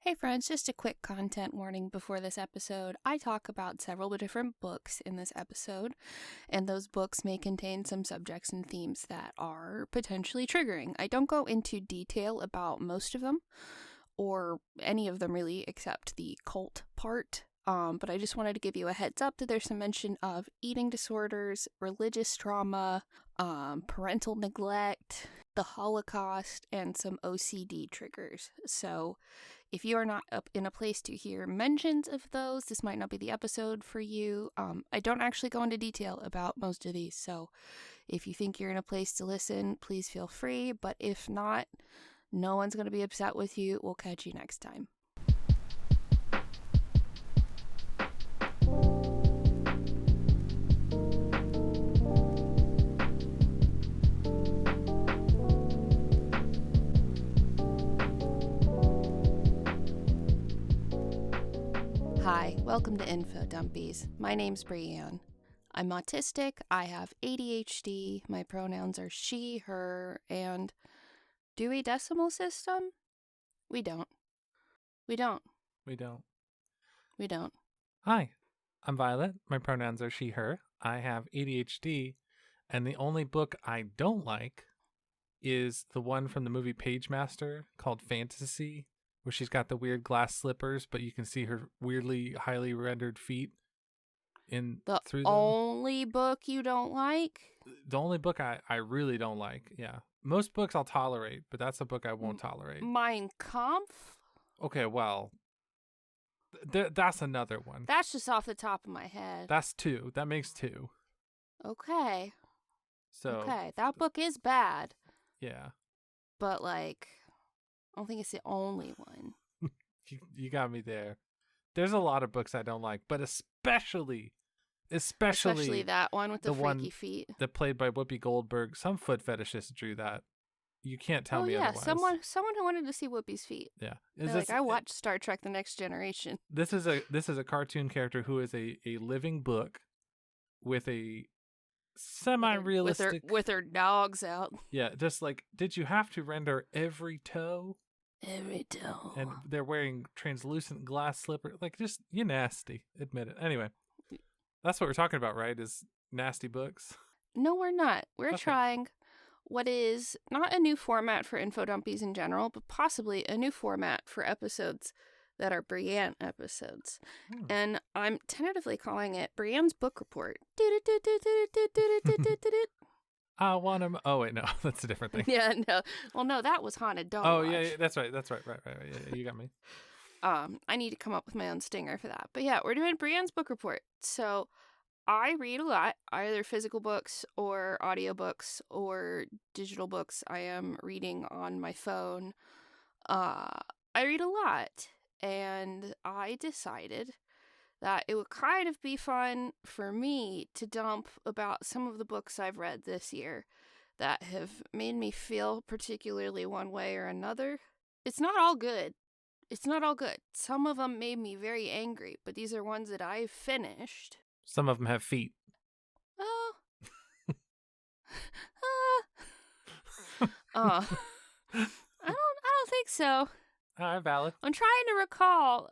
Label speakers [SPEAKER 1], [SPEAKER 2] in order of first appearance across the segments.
[SPEAKER 1] Hey friends, just a quick content warning before this episode. I talk about several different books in this episode, and those books may contain some subjects and themes that are potentially triggering. I don't go into detail about most of them, or any of them really, except the cult part. But I just wanted to give you a heads up that there's some mention of eating disorders, religious trauma, parental neglect, the Holocaust, and some OCD triggers. So if you are not up in a place to hear mentions of those, this might not be the episode for you. I don't actually go into detail about most of these, so if you think you're in a place to listen, please feel free. But if not, no one's going to be upset with you. We'll catch you next time. Hi, welcome to Infodumpies. My name's Brianne. I'm autistic, I have AuDHD, my pronouns are she, her, and do we decimal system? We don't. We don't.
[SPEAKER 2] We don't.
[SPEAKER 1] We don't.
[SPEAKER 2] Hi, I'm Violet. My pronouns are she, her. I have ADHD, and the only book I don't like is the one from the movie Page Master called Fantasy, where she's got the weird glass slippers, but you can see her weirdly highly rendered feet through them.
[SPEAKER 1] Only book you don't like?
[SPEAKER 2] The only book I really don't like, yeah. Most books I'll tolerate, but that's a book I won't tolerate.
[SPEAKER 1] Mein Kampf?
[SPEAKER 2] Okay, well, that's another one.
[SPEAKER 1] That's just off the top of my head.
[SPEAKER 2] That's two. That makes two.
[SPEAKER 1] Okay.
[SPEAKER 2] So
[SPEAKER 1] okay, that book is bad.
[SPEAKER 2] Yeah.
[SPEAKER 1] But, like, I don't think it's the only one.
[SPEAKER 2] You got me there. There's a lot of books I don't like, but especially
[SPEAKER 1] that one with the freaky feet.
[SPEAKER 2] That played by Whoopi Goldberg. Some foot fetishist drew that. You can't tell me otherwise.
[SPEAKER 1] Someone who wanted to see Whoopi's feet.
[SPEAKER 2] Yeah,
[SPEAKER 1] I watched Star Trek: The Next Generation.
[SPEAKER 2] This is a cartoon character who is a living book with a semi-realistic
[SPEAKER 1] with her dogs out.
[SPEAKER 2] Yeah, just like, did you have to render every toe?
[SPEAKER 1] Every toe.
[SPEAKER 2] And they're wearing translucent glass slippers. Like, just, you're nasty. Admit it. Anyway, that's what we're talking about, right? Is nasty books?
[SPEAKER 1] No, we're not. We're trying what is not a new format for Infodumpies in general, but possibly a new format for episodes that are Brianne episodes. And I'm tentatively calling it Brianne's Book Report.
[SPEAKER 2] I want to... Oh, wait, no. That's a different thing.
[SPEAKER 1] Yeah, no. Well, no, that was Haunted Dog
[SPEAKER 2] Oh,
[SPEAKER 1] Watch.
[SPEAKER 2] yeah, that's right. Right. Yeah, you got me.
[SPEAKER 1] I need to come up with my own stinger for that. But yeah, we're doing Brianne's Book Report. So I read a lot, either physical books or audiobooks or digital books I am reading on my phone. I read a lot, and I decided that it would kind of be fun for me to dump about some of the books I've read this year that have made me feel particularly one way or another. It's not all good. Some of them made me very angry, but these are ones that I've finished.
[SPEAKER 2] Some of them have feet.
[SPEAKER 1] Oh. I don't think so.
[SPEAKER 2] Valid.
[SPEAKER 1] I'm trying to recall.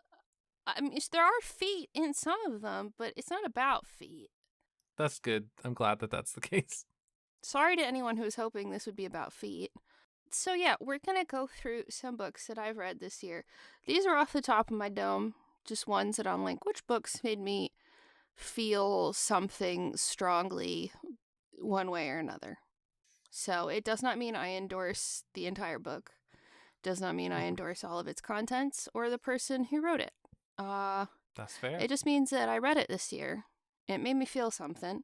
[SPEAKER 1] I mean, there are feet in some of them, but it's not about feet.
[SPEAKER 2] That's good. I'm glad that that's the case.
[SPEAKER 1] Sorry to anyone who's hoping this would be about feet. So yeah, we're going to go through some books that I've read this year. These are off the top of my dome, just ones that I'm like, which books made me feel something strongly one way or another. So it does not mean I endorse the entire book. Does not mean I endorse all of its contents or the person who wrote it.
[SPEAKER 2] That's fair.
[SPEAKER 1] It just means that I read it this year. It made me feel something.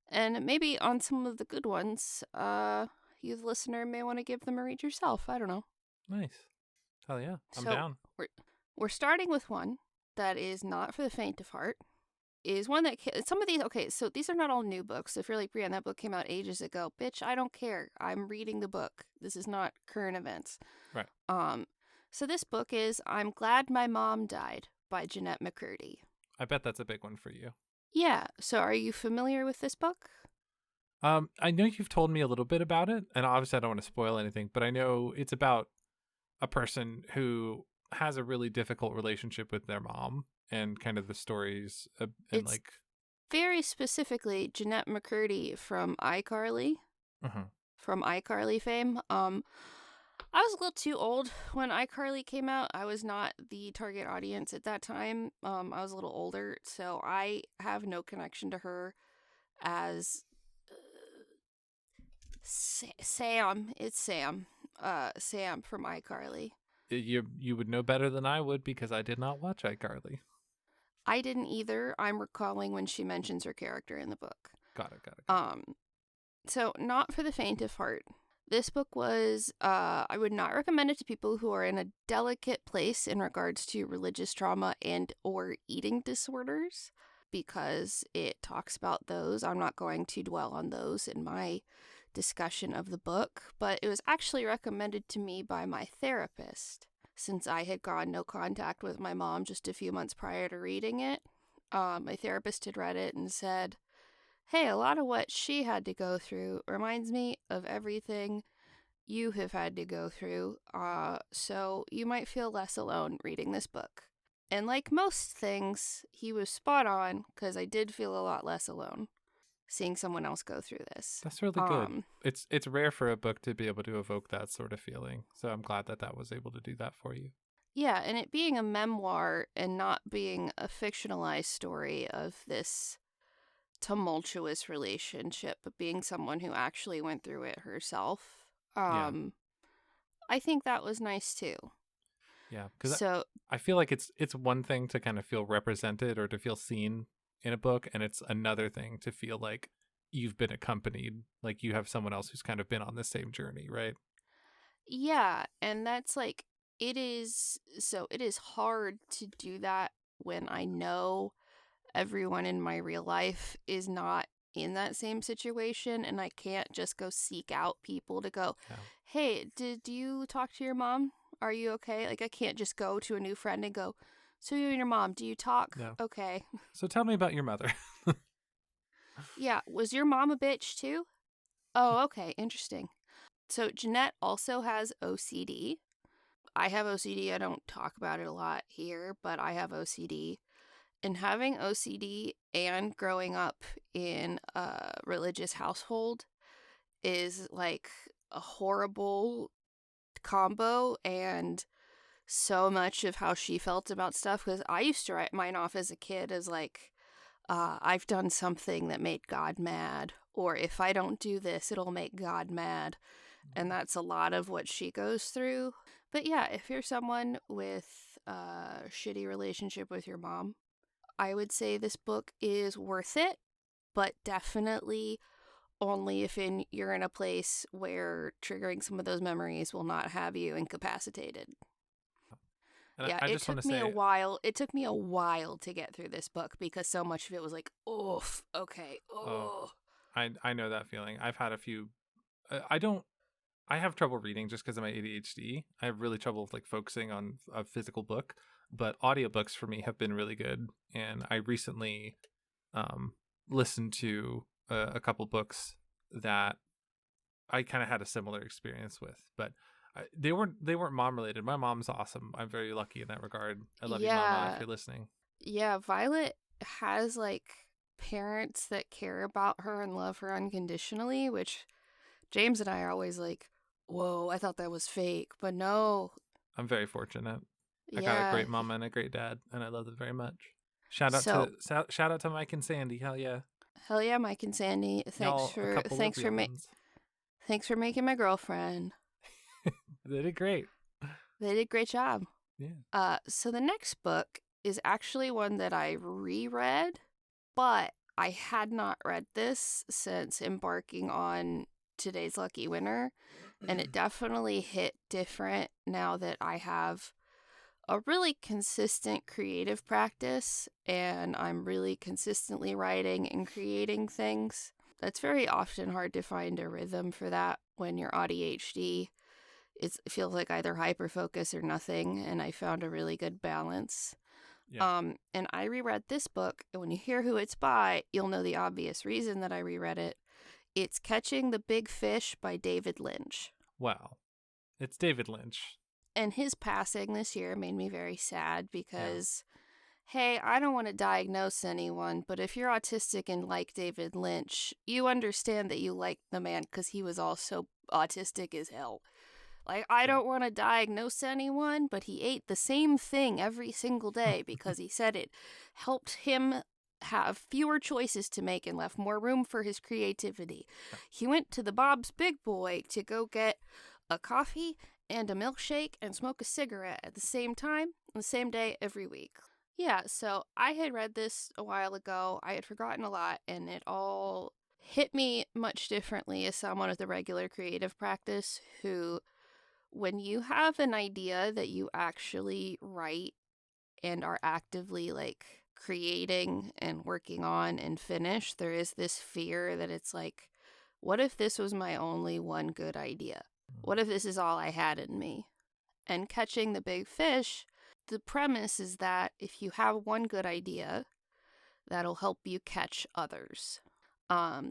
[SPEAKER 1] And maybe on some of the good ones, you, the listener, may want to give them a read yourself. I don't know.
[SPEAKER 2] Nice. Hell yeah. I'm down.
[SPEAKER 1] We're starting with one that is not for the faint of heart. Is one that some of these, okay, so these are not all new books. If you're like, Brianne, that book came out ages ago. Bitch, I don't care. I'm reading the book. This is not current events.
[SPEAKER 2] Right.
[SPEAKER 1] So this book is I'm Glad My Mom Died by Jennette McCurdy.
[SPEAKER 2] I bet that's a big one for you.
[SPEAKER 1] Yeah. So are you familiar with this book?
[SPEAKER 2] I know you've told me a little bit about it, and obviously I don't want to spoil anything, but I know it's about a person who has a really difficult relationship with their mom, and kind of the stories and
[SPEAKER 1] It's
[SPEAKER 2] like
[SPEAKER 1] very specifically Jennette McCurdy from iCarly,
[SPEAKER 2] mhm.
[SPEAKER 1] from iCarly fame. I was a little too old when iCarly came out. I was not the target audience at that time. I was a little older, so I have no connection to her as Sam. It's Sam. Sam from iCarly.
[SPEAKER 2] You would know better than I would because I did not watch iCarly.
[SPEAKER 1] I didn't either. I'm recalling when she mentions her character in the book.
[SPEAKER 2] Got it.
[SPEAKER 1] So not for the faint of heart. This book was, I would not recommend it to people who are in a delicate place in regards to religious trauma and or eating disorders, because it talks about those. I'm not going to dwell on those in my discussion of the book, but it was actually recommended to me by my therapist, since I had gone no contact with my mom just a few months prior to reading it. My therapist had read it and said, hey, a lot of what she had to go through reminds me of everything you have had to go through, so you might feel less alone reading this book. And like most things, he was spot on, because I did feel a lot less alone seeing someone else go through this.
[SPEAKER 2] That's really good. It's rare for a book to be able to evoke that sort of feeling, so I'm glad that was able to do that for you.
[SPEAKER 1] Yeah, and it being a memoir and not being a fictionalized story of this tumultuous relationship, but being someone who actually went through it herself, I think that was nice too.
[SPEAKER 2] Yeah, because I feel like it's one thing to kind of feel represented or to feel seen in a book, and it's another thing to feel like you've been accompanied, like you have someone else who's kind of been on the same journey, right?
[SPEAKER 1] Yeah, and that's like, it is hard to do that when I know everyone in my real life is not in that same situation, and I can't just go seek out people to go, hey, did you talk to your mom? Are you okay? Like, I can't just go to a new friend and go, so you and your mom, do you talk?
[SPEAKER 2] No.
[SPEAKER 1] Okay.
[SPEAKER 2] So tell me about your mother.
[SPEAKER 1] Yeah, was your mom a bitch too? Oh, okay, interesting. So Jennette also has OCD. I have OCD. I don't talk about it a lot here, but I have OCD. And having OCD and growing up in a religious household is like a horrible combo, and so much of how she felt about stuff, because I used to write mine off as a kid as like, I've done something that made God mad, or if I don't do this, it'll make God mad. And that's a lot of what she goes through. But yeah, if you're someone with a shitty relationship with your mom, I would say this book is worth it, but definitely only if you're in a place where triggering some of those memories will not have you incapacitated.
[SPEAKER 2] And
[SPEAKER 1] yeah, it took me a while. It took me a while to get through this book, because so much of it was like, oof, okay, oh.
[SPEAKER 2] I know that feeling. I've had a few. I have trouble reading just because of my ADHD. I have really trouble with like focusing on a physical book, but audiobooks for me have been really good. And I recently listened to a couple books that I kind of had a similar experience with, but they weren't mom related. My mom's awesome. I'm very lucky in that regard. I love you, Mama, if you're listening.
[SPEAKER 1] Yeah, Violet has like parents that care about her and love her unconditionally, which James and I are always like, whoa, I thought that was fake, but no.
[SPEAKER 2] I'm very fortunate. I got a great mama and a great dad, and I love them very much. Shout out to Mike and Sandy. Hell yeah.
[SPEAKER 1] Hell yeah, Mike and Sandy. Thanks for making my girlfriend.
[SPEAKER 2] They did great.
[SPEAKER 1] They did a great job.
[SPEAKER 2] Yeah.
[SPEAKER 1] So the next book is actually one that I reread, but I had not read this since embarking on today's lucky winner, and it definitely hit different now that I have a really consistent creative practice and I'm really consistently writing and creating things. That's very often hard to find a rhythm for that when you're AuDHD. It feels like either hyperfocus or nothing, and I found a really good balance.
[SPEAKER 2] Yeah.
[SPEAKER 1] And I reread this book, and when you hear who it's by, you'll know the obvious reason that I reread it. It's Catching the Big Fish by David Lynch.
[SPEAKER 2] Wow. It's David Lynch.
[SPEAKER 1] And his passing this year made me very sad because, hey, I don't want to diagnose anyone, but if you're autistic and like David Lynch, you understand that you like the man because he was also autistic as hell. Like, I don't want to diagnose anyone, but he ate the same thing every single day because he said it helped him have fewer choices to make and left more room for his creativity. He went to the Bob's Big Boy to go get a coffee and a milkshake and smoke a cigarette at the same time, on the same day every week. Yeah, so I had read this a while ago. I had forgotten a lot, and it all hit me much differently as someone with a regular creative practice who, when you have an idea that you actually write and are actively like creating and working on and finish, there is this fear that it's like, what if this was my only one good idea? What if this is all I had in me? And Catching the Big Fish, the premise is that if you have one good idea, that'll help you catch others.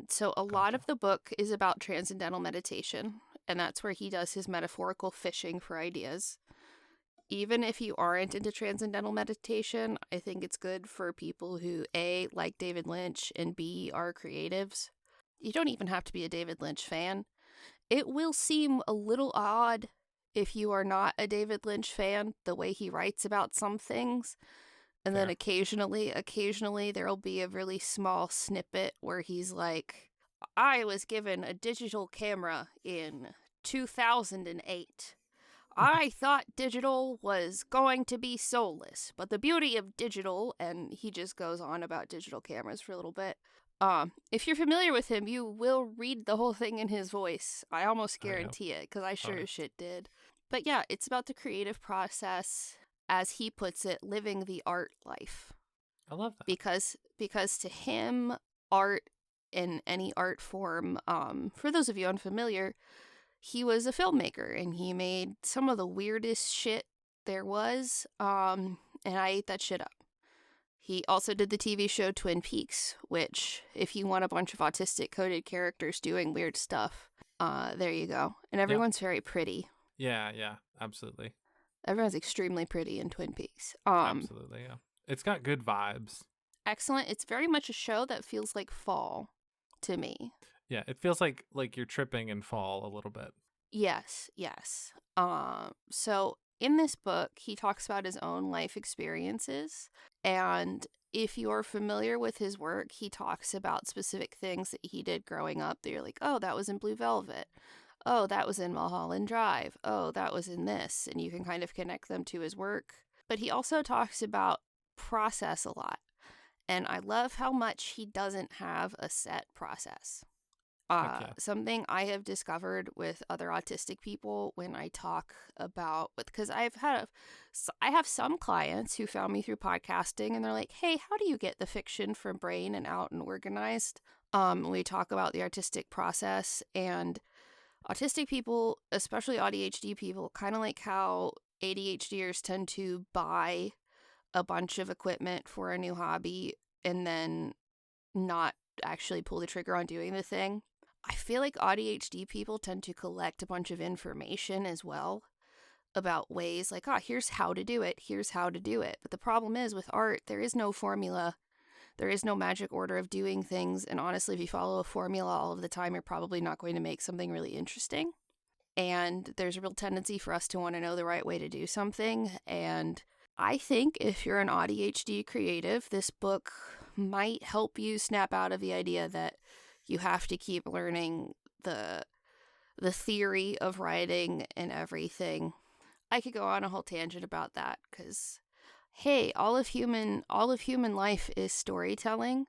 [SPEAKER 1] So a lot of the book is about transcendental meditation, and that's where he does his metaphorical fishing for ideas. Even if you aren't into transcendental meditation, I think it's good for people who, A, like David Lynch, and B, are creatives. You don't even have to be a David Lynch fan. It will seem a little odd if you are not a David Lynch fan, the way he writes about some things. And then occasionally there'll be a really small snippet where he's like, I was given a digital camera in 2008. I thought digital was going to be soulless, but the beauty of digital, and he just goes on about digital cameras for a little bit. If you're familiar with him, you will read the whole thing in his voice. I almost guarantee it, because I sure as shit did. But yeah, it's about the creative process, as he puts it, living the art life.
[SPEAKER 2] I love that.
[SPEAKER 1] Because to him, art in any art form, for those of you unfamiliar, he was a filmmaker and he made some of the weirdest shit there was, and I ate that shit up. He also did the TV show Twin Peaks, which, if you want a bunch of autistic coded characters doing weird stuff, there you go. And everyone's very pretty.
[SPEAKER 2] Yeah, absolutely.
[SPEAKER 1] Everyone's extremely pretty in Twin Peaks.
[SPEAKER 2] Absolutely, yeah. It's got good vibes.
[SPEAKER 1] Excellent. It's very much a show that feels like fall to me.
[SPEAKER 2] Yeah, it feels like you're tripping in fall a little bit.
[SPEAKER 1] Yes. So in this book, he talks about his own life experiences. And if you're familiar with his work, he talks about specific things that he did growing up that you're like, oh, that was in Blue Velvet. Oh, that was in Mulholland Drive. Oh, that was in this. And you can kind of connect them to his work. But he also talks about process a lot. And I love how much he doesn't have a set process. Something I have discovered with other autistic people when I talk about, because I have some clients who found me through podcasting and they're like, hey, how do you get the fiction from brain and out and organized? We talk about the artistic process, and autistic people, especially AuDHD people, kind of like how ADHDers tend to buy a bunch of equipment for a new hobby and then not actually pull the trigger on doing the thing. I feel like AuDHD people tend to collect a bunch of information as well about ways like, here's how to do it, here's how to do it. But the problem is with art, there is no formula. There is no magic order of doing things. And honestly, if you follow a formula all of the time, you're probably not going to make something really interesting. And there's a real tendency for us to want to know the right way to do something. And I think if you're an AuDHD creative, this book might help you snap out of the idea that you have to keep learning the theory of writing and everything. I could go on a whole tangent about that because, hey, all of human life is storytelling.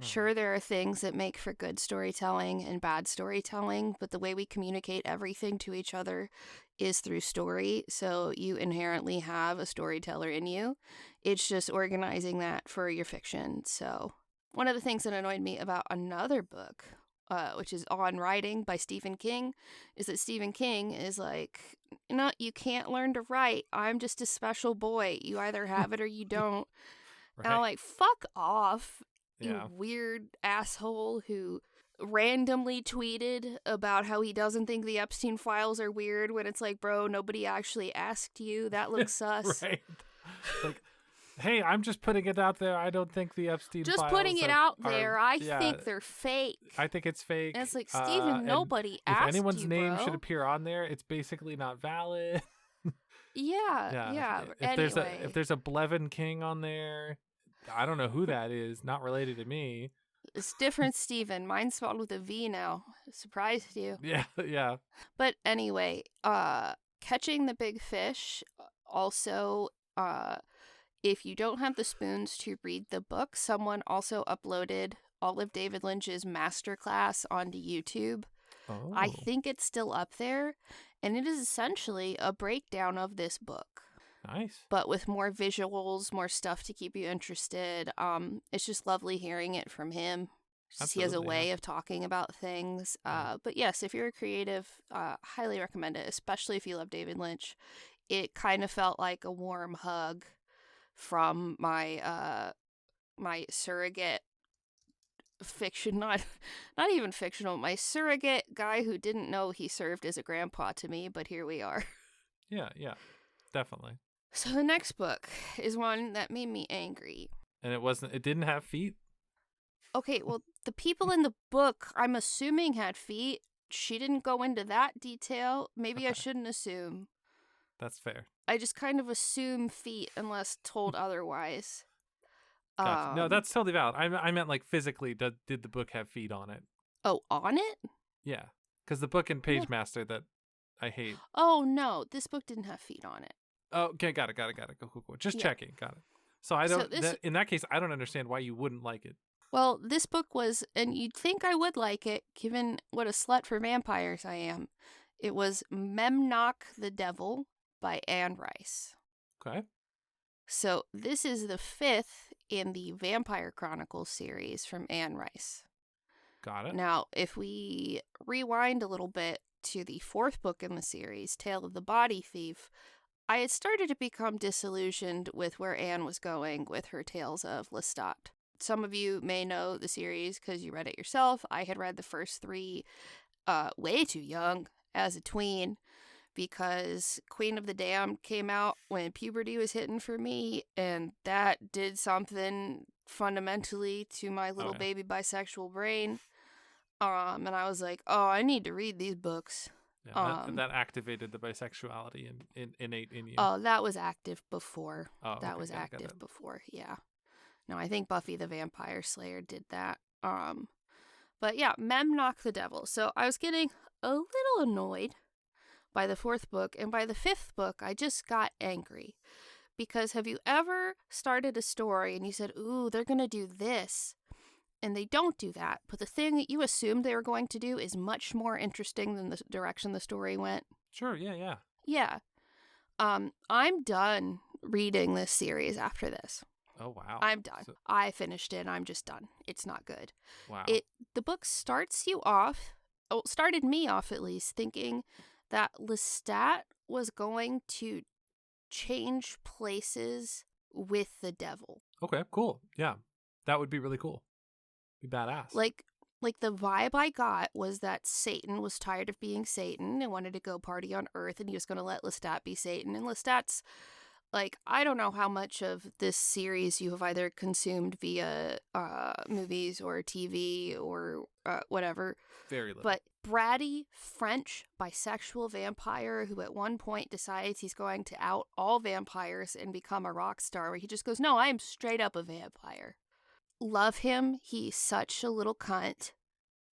[SPEAKER 1] Sure, there are things that make for good storytelling and bad storytelling, but the way we communicate everything to each other is through story, so you inherently have a storyteller in you. It's just organizing that for your fiction. So one of the things that annoyed me about another book, which is On Writing by Stephen King, is that Stephen King is like, no, you can't learn to write. I'm just a special boy. You either have it or you don't. Right. And I'm like, fuck off. You weird asshole who randomly tweeted about how he doesn't think the Epstein files are weird when it's like, bro, nobody actually asked you. That looks sus.
[SPEAKER 2] Right. Like, hey, I'm just putting it out there. I don't think the Epstein
[SPEAKER 1] just
[SPEAKER 2] files
[SPEAKER 1] putting it out there. I
[SPEAKER 2] yeah,
[SPEAKER 1] think they're fake.
[SPEAKER 2] I think it's fake.
[SPEAKER 1] And it's like, Steven, nobody asked you,
[SPEAKER 2] if anyone's name
[SPEAKER 1] bro.
[SPEAKER 2] should appear on there, it's basically not valid.
[SPEAKER 1] Yeah.
[SPEAKER 2] If there's a Blevin King on there, I don't know who that is. Not related to me.
[SPEAKER 1] It's different, Steven. Mine's spelled with a V now. Surprised you.
[SPEAKER 2] Yeah.
[SPEAKER 1] But anyway, Catching the Big Fish. Also, if you don't have the spoons to read the book, someone also uploaded all of David Lynch's masterclass onto YouTube.
[SPEAKER 2] Oh.
[SPEAKER 1] I think it's still up there, and it is essentially a breakdown of this book.
[SPEAKER 2] Nice.
[SPEAKER 1] But with more visuals, more stuff to keep you interested. It's just lovely hearing it from him. He has a way of talking about things. But yes, if you're a creative, highly recommend it, especially if you love David Lynch. It kind of felt like a warm hug from my my surrogate fiction, not even fictional, my surrogate guy who didn't know he served as a grandpa to me, but here we are.
[SPEAKER 2] Yeah, definitely.
[SPEAKER 1] So the next book is one that made me angry.
[SPEAKER 2] And it didn't have feet?
[SPEAKER 1] Okay, well, the people in the book, I'm assuming, had feet. She didn't go into that detail. Maybe I shouldn't assume.
[SPEAKER 2] That's fair.
[SPEAKER 1] I just kind of assume feet unless told otherwise.
[SPEAKER 2] Gotcha. No, that's totally valid. I meant like physically, did the book have feet on it?
[SPEAKER 1] Oh, on it?
[SPEAKER 2] Yeah, because the book in Page Master that I hate.
[SPEAKER 1] Oh, no, this book didn't have feet on it.
[SPEAKER 2] Oh, okay, got it. Cool. Just checking. Got it. So I don't. In that case, I don't understand why you wouldn't like it.
[SPEAKER 1] Well, this book was, and you'd think I would like it, given what a slut for vampires I am. It was Memnoch the Devil by Anne Rice.
[SPEAKER 2] Okay.
[SPEAKER 1] So this is the 5th in the Vampire Chronicles series from Anne Rice.
[SPEAKER 2] Got it.
[SPEAKER 1] Now, if we rewind a little bit to the 4th book in the series, Tale of the Body Thief, I had started to become disillusioned with where Anne was going with her Tales of Lestat. Some of you may know the series because you read it yourself. I had read the first 3 way too young as a tween because Queen of the Damned came out when puberty was hitting for me, and that did something fundamentally to my little baby bisexual brain. And I was like, oh, I need to read these books.
[SPEAKER 2] Yeah, that activated the bisexuality innate in you.
[SPEAKER 1] Oh, that was active before.
[SPEAKER 2] That
[SPEAKER 1] was active before, yeah. No, I think Buffy the Vampire Slayer did that. But yeah, Memnoch the Devil. So I was getting a little annoyed by the 4th book, and by the 5th book, I just got angry. Because have you ever started a story and you said, ooh, they're going to do this, and they don't do that, but the thing that you assumed they were going to do is much more interesting than the direction the story went?
[SPEAKER 2] Sure, yeah.
[SPEAKER 1] Yeah. I'm done reading this series after this.
[SPEAKER 2] Oh, wow.
[SPEAKER 1] I'm done. I finished it. I'm just done. It's not good.
[SPEAKER 2] Wow.
[SPEAKER 1] The book starts you off, started me off at least, thinking that Lestat was going to change places with the devil.
[SPEAKER 2] Okay, cool. Yeah. That would be really cool. Be badass.
[SPEAKER 1] Like the vibe I got was that Satan was tired of being Satan and wanted to go party on Earth, and he was going to let Lestat be Satan. And Lestat's like, I don't know how much of this series you have either consumed via movies or TV or whatever.
[SPEAKER 2] Very little.
[SPEAKER 1] But bratty French bisexual vampire who at one point decides he's going to out all vampires and become a rock star, where he just goes, no, I am straight up a vampire. Love him. He's such a little cunt.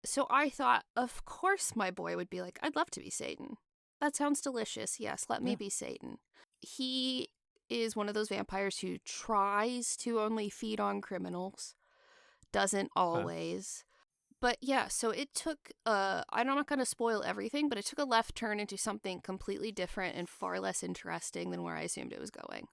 [SPEAKER 1] So I thought, of course my boy would be like, I'd love to be Satan. That sounds delicious. Yes, let me be Satan. He is one of those vampires who tries to only feed on criminals. Doesn't always. But yeah, so it took, I'm not going to spoil everything, but it took a left turn into something completely different and far less interesting than where I assumed it was going.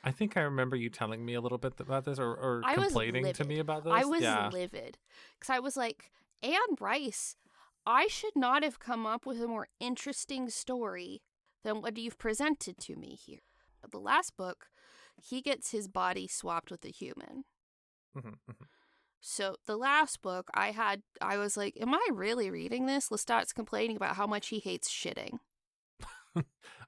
[SPEAKER 2] I think I remember you telling me a little bit about this or complaining to me about this.
[SPEAKER 1] I was livid. Because I was like, Anne Rice, I should not have come up with a more interesting story than what you've presented to me here. But the last book, he gets his body swapped with a human.
[SPEAKER 2] Mm-hmm.
[SPEAKER 1] So the last book I was like, am I really reading this? Lestat's complaining about how much he hates shitting.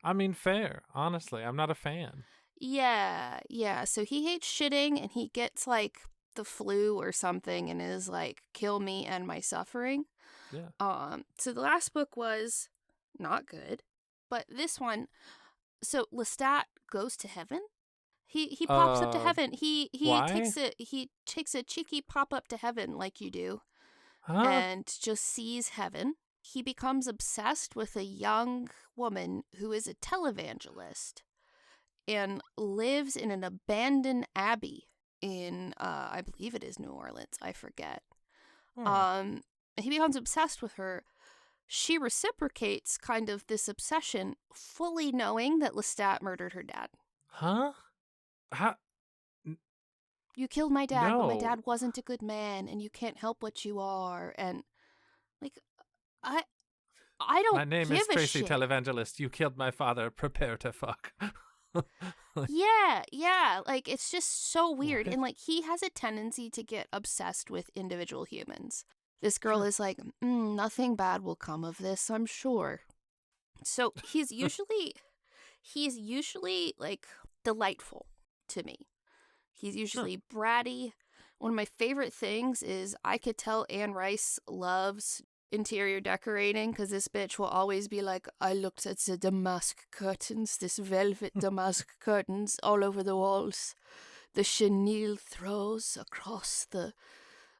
[SPEAKER 2] I mean, fair. Honestly, I'm not a fan.
[SPEAKER 1] Yeah. So he hates shitting and he gets like the flu or something and is like, kill me and my suffering.
[SPEAKER 2] Yeah.
[SPEAKER 1] So the last book was not good, but this one, so Lestat goes to heaven. He pops up to heaven. He
[SPEAKER 2] Why?
[SPEAKER 1] takes a cheeky pop up to heaven like you do,
[SPEAKER 2] Huh?
[SPEAKER 1] and just sees heaven. He becomes obsessed with a young woman who is a televangelist and lives in an abandoned abbey in I believe it is New Orleans. I forget.
[SPEAKER 2] Hmm.
[SPEAKER 1] He becomes obsessed with her. She reciprocates kind of this obsession, fully knowing that Lestat murdered her dad.
[SPEAKER 2] Huh? How?
[SPEAKER 1] You killed my dad, but my
[SPEAKER 2] No.
[SPEAKER 1] dad wasn't a good man, and you can't help what you are. And like, I I
[SPEAKER 2] My
[SPEAKER 1] don't
[SPEAKER 2] name
[SPEAKER 1] give
[SPEAKER 2] is
[SPEAKER 1] a
[SPEAKER 2] Tracy
[SPEAKER 1] shit.
[SPEAKER 2] Televangelist. You killed my father. Prepare to fuck.
[SPEAKER 1] Yeah, like it's just so weird.
[SPEAKER 2] What?
[SPEAKER 1] And like he has a tendency to get obsessed with individual humans. This girl
[SPEAKER 2] Sure.
[SPEAKER 1] is like, nothing bad will come of this, I'm sure. So he's usually like delightful to me. He's
[SPEAKER 2] Sure.
[SPEAKER 1] usually bratty. One of my favorite things is I could tell Anne Rice loves interior decorating because this bitch will always be like, I looked at the damask curtains, this velvet damask curtains all over the walls, the chenille throws across the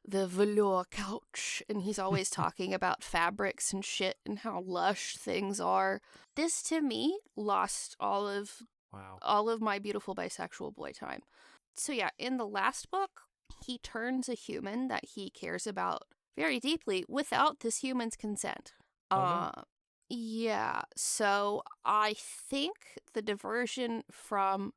[SPEAKER 1] velour couch, and he's always talking about fabrics and shit and how lush things are. This to me lost
[SPEAKER 2] Wow.
[SPEAKER 1] all of my beautiful bisexual boy time. So yeah, in the last book, he turns a human that he cares about very deeply without this human's consent.
[SPEAKER 2] Oh no.
[SPEAKER 1] Yeah. So I think the diversion from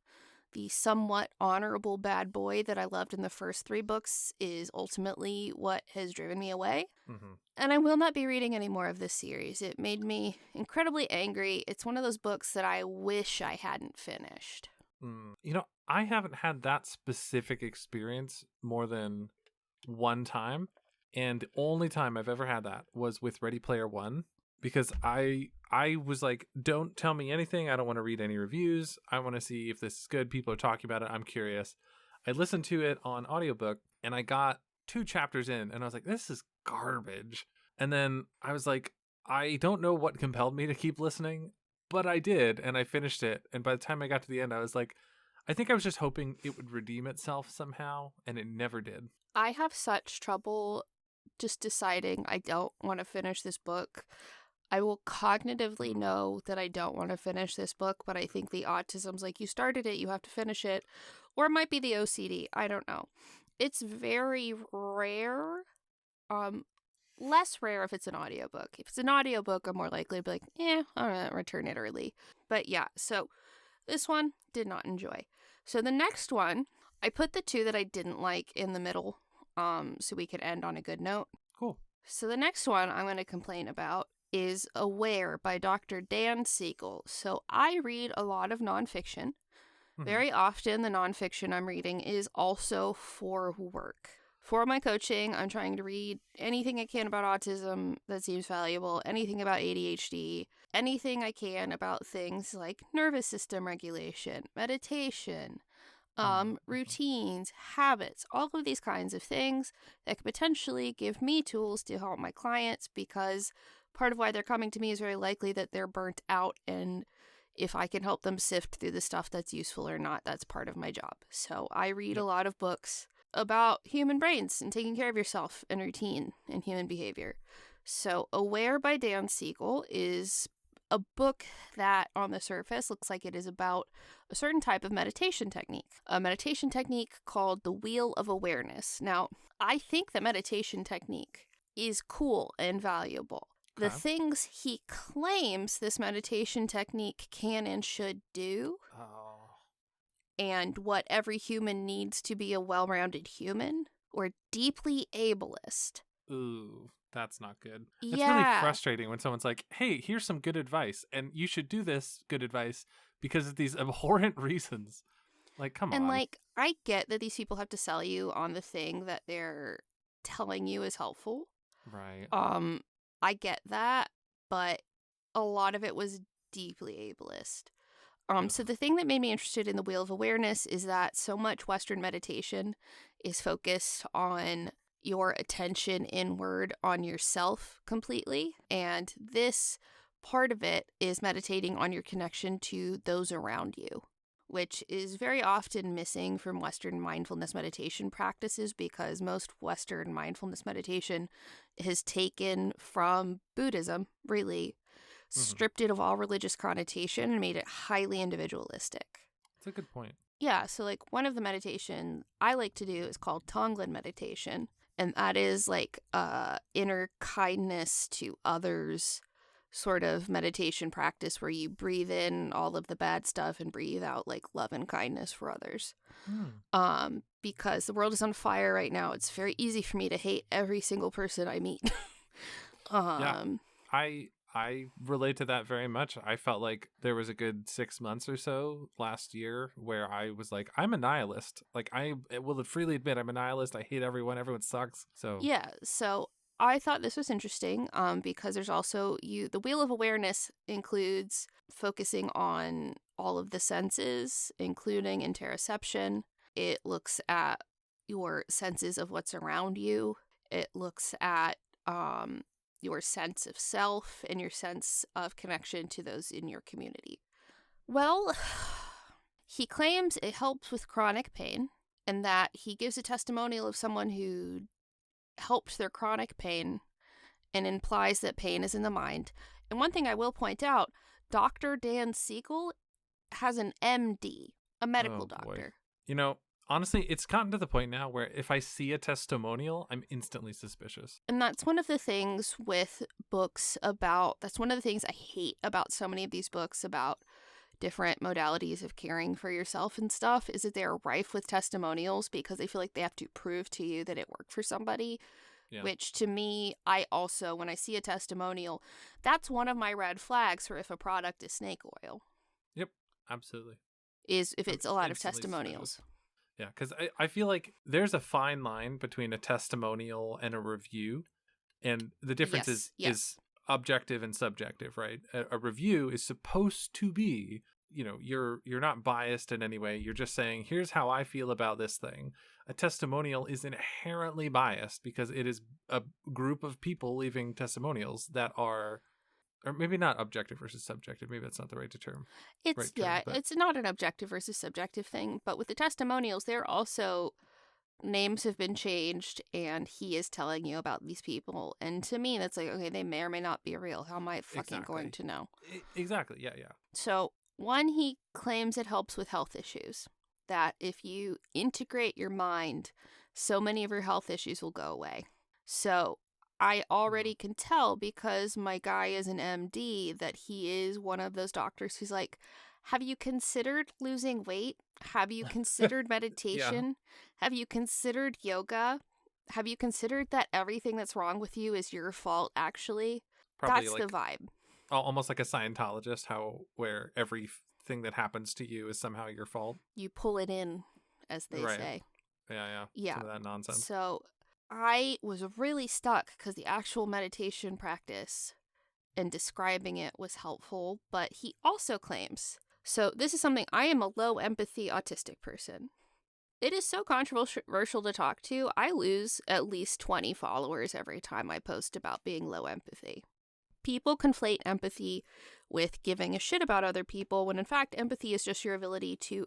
[SPEAKER 1] the somewhat honorable bad boy that I loved in the first 3 books is ultimately what has driven me away.
[SPEAKER 2] Mm-hmm.
[SPEAKER 1] And I will not be reading any more of this series. It made me incredibly angry. It's one of those books that I wish I hadn't finished.
[SPEAKER 2] I haven't had that specific experience more than one time, and the only time I've ever had that was with Ready Player One, because I was like, don't tell me anything. I don't want to read any reviews. I want to see if this is good. People are talking about it. I'm curious. I listened to it on audiobook, and I got 2 chapters in, and I was like, this is garbage. And then I was like, I don't know what compelled me to keep listening, but I did, and I finished it. And by the time I got to the end, I was like, I think I was just hoping it would redeem itself somehow, and it never did.
[SPEAKER 1] I have such trouble just deciding I don't want to finish this book. I will cognitively know that I don't want to finish this book, but I think the autism's like, you started it, you have to finish it. Or it might be the OCD. I don't know. It's very rare. Less rare if it's an audiobook. If it's an audiobook, I'm more likely to be like, all right, return it early. But yeah, so this one did not enjoy. So the next one, I put the 2 that I didn't like in the middle, so we could end on a good note.
[SPEAKER 2] Cool.
[SPEAKER 1] So the next one I'm going to complain about is Aware by Dr. Dan Siegel. So I read a lot of nonfiction.
[SPEAKER 2] Mm-hmm.
[SPEAKER 1] Very often the nonfiction I'm reading is also for work. For my coaching, I'm trying to read anything I can about autism that seems valuable, anything about ADHD, anything I can about things like nervous system regulation, meditation, routines, habits, all of these kinds of things that could potentially give me tools to help my clients, because part of why they're coming to me is very likely that they're burnt out, and if I can help them sift through the stuff that's useful or not, that's part of my job. So I read a lot of books about human brains and taking care of yourself and routine and human behavior. So Aware by Dan Siegel is a book that on the surface looks like it is about a certain type of meditation technique, a meditation technique called the Wheel of Awareness. Now, I think the meditation technique is cool and valuable. The things he claims this meditation technique can and should do, and what every human needs to be a well-rounded human, or deeply ableist.
[SPEAKER 2] Ooh, that's not good.
[SPEAKER 1] Yeah.
[SPEAKER 2] It's really frustrating when someone's like, hey, here's some good advice, and you should do this good advice because of these abhorrent reasons. Like, come
[SPEAKER 1] And,
[SPEAKER 2] on.
[SPEAKER 1] like, I get that these people have to sell you on the thing that they're telling you is helpful.
[SPEAKER 2] Right.
[SPEAKER 1] I get that, but a lot of it was deeply ableist. So the thing that made me interested in the Wheel of Awareness is that so much Western meditation is focused on your attention inward on yourself completely. And this part of it is meditating on your connection to those around you, which is very often missing from Western mindfulness meditation practices because most Western mindfulness meditation is taken from Buddhism, really, stripped it of all religious connotation and made it highly individualistic.
[SPEAKER 2] That's a good point.
[SPEAKER 1] Yeah, so like one of the meditation I like to do is called Tonglen meditation, and that is like inner kindness to others sort of meditation practice where you breathe in all of the bad stuff and breathe out like love and kindness for others. Because the world is on fire right now. It's very easy for me to hate every single person I meet.
[SPEAKER 2] Yeah, I relate to that very much. I felt like there was a good 6 months or so last year where I was like, I'm a nihilist. Like, I will freely admit I'm a nihilist. I hate everyone. Everyone sucks. So
[SPEAKER 1] yeah, so I thought this was interesting because there's also the Wheel of Awareness includes focusing on all of the senses, including interoception. It looks at your senses of what's around you. It looks at your sense of self and your sense of connection to those in your community. Well, he claims it helps with chronic pain and that he gives a testimonial of someone who helped their chronic pain and implies that pain is in the mind. And one thing I will point out, Dr. Dan Siegel has an MD, a medical doctor.
[SPEAKER 2] You know, honestly, it's gotten to the point now where if I see a testimonial, I'm instantly suspicious.
[SPEAKER 1] And that's one of the things with books about, that's one of the things I hate about so many of these books about different modalities of caring for yourself and stuff, is that they're rife with testimonials because they feel like they have to prove to you that it worked for somebody. Yeah. Which to me, I also, when I see a testimonial, that's one of my red flags for if a product is snake oil.
[SPEAKER 2] Yep, absolutely.
[SPEAKER 1] Is if it's a lot of testimonials.
[SPEAKER 2] Suspicious. Yeah, because I feel like there's a fine line between a testimonial and a review. And the difference is objective and subjective, right? A review is supposed to be, you know, you're not biased in any way. You're just saying, here's how I feel about this thing. A testimonial is inherently biased because it is a group of people leaving testimonials that are, or maybe not objective versus subjective. Maybe that's not the right term.
[SPEAKER 1] It's not an objective versus subjective thing. But with the testimonials, they're also, names have been changed and he is telling you about these people. And to me, that's like, okay, they may or may not be real. How am I fucking going to know?
[SPEAKER 2] Exactly. Yeah.
[SPEAKER 1] So one, he claims it helps with health issues. That if you integrate your mind, so many of your health issues will go away. So I already can tell because my guy is an MD that he is one of those doctors who's like, have you considered losing weight? Have you considered meditation? Have you considered yoga? Have you considered that everything that's wrong with you is your fault, actually? Probably that's like, the vibe.
[SPEAKER 2] Almost like a Scientologist, where everything that happens to you is somehow your fault.
[SPEAKER 1] You pull it in, as they say.
[SPEAKER 2] Yeah. Some of that nonsense.
[SPEAKER 1] So I was really stuck because the actual meditation practice and describing it was helpful, but he also claims, so this is something, I am a low empathy autistic person. It is so controversial to talk to. I lose at least 20 followers every time I post about being low empathy. People conflate empathy with giving a shit about other people, when in fact empathy is just your ability to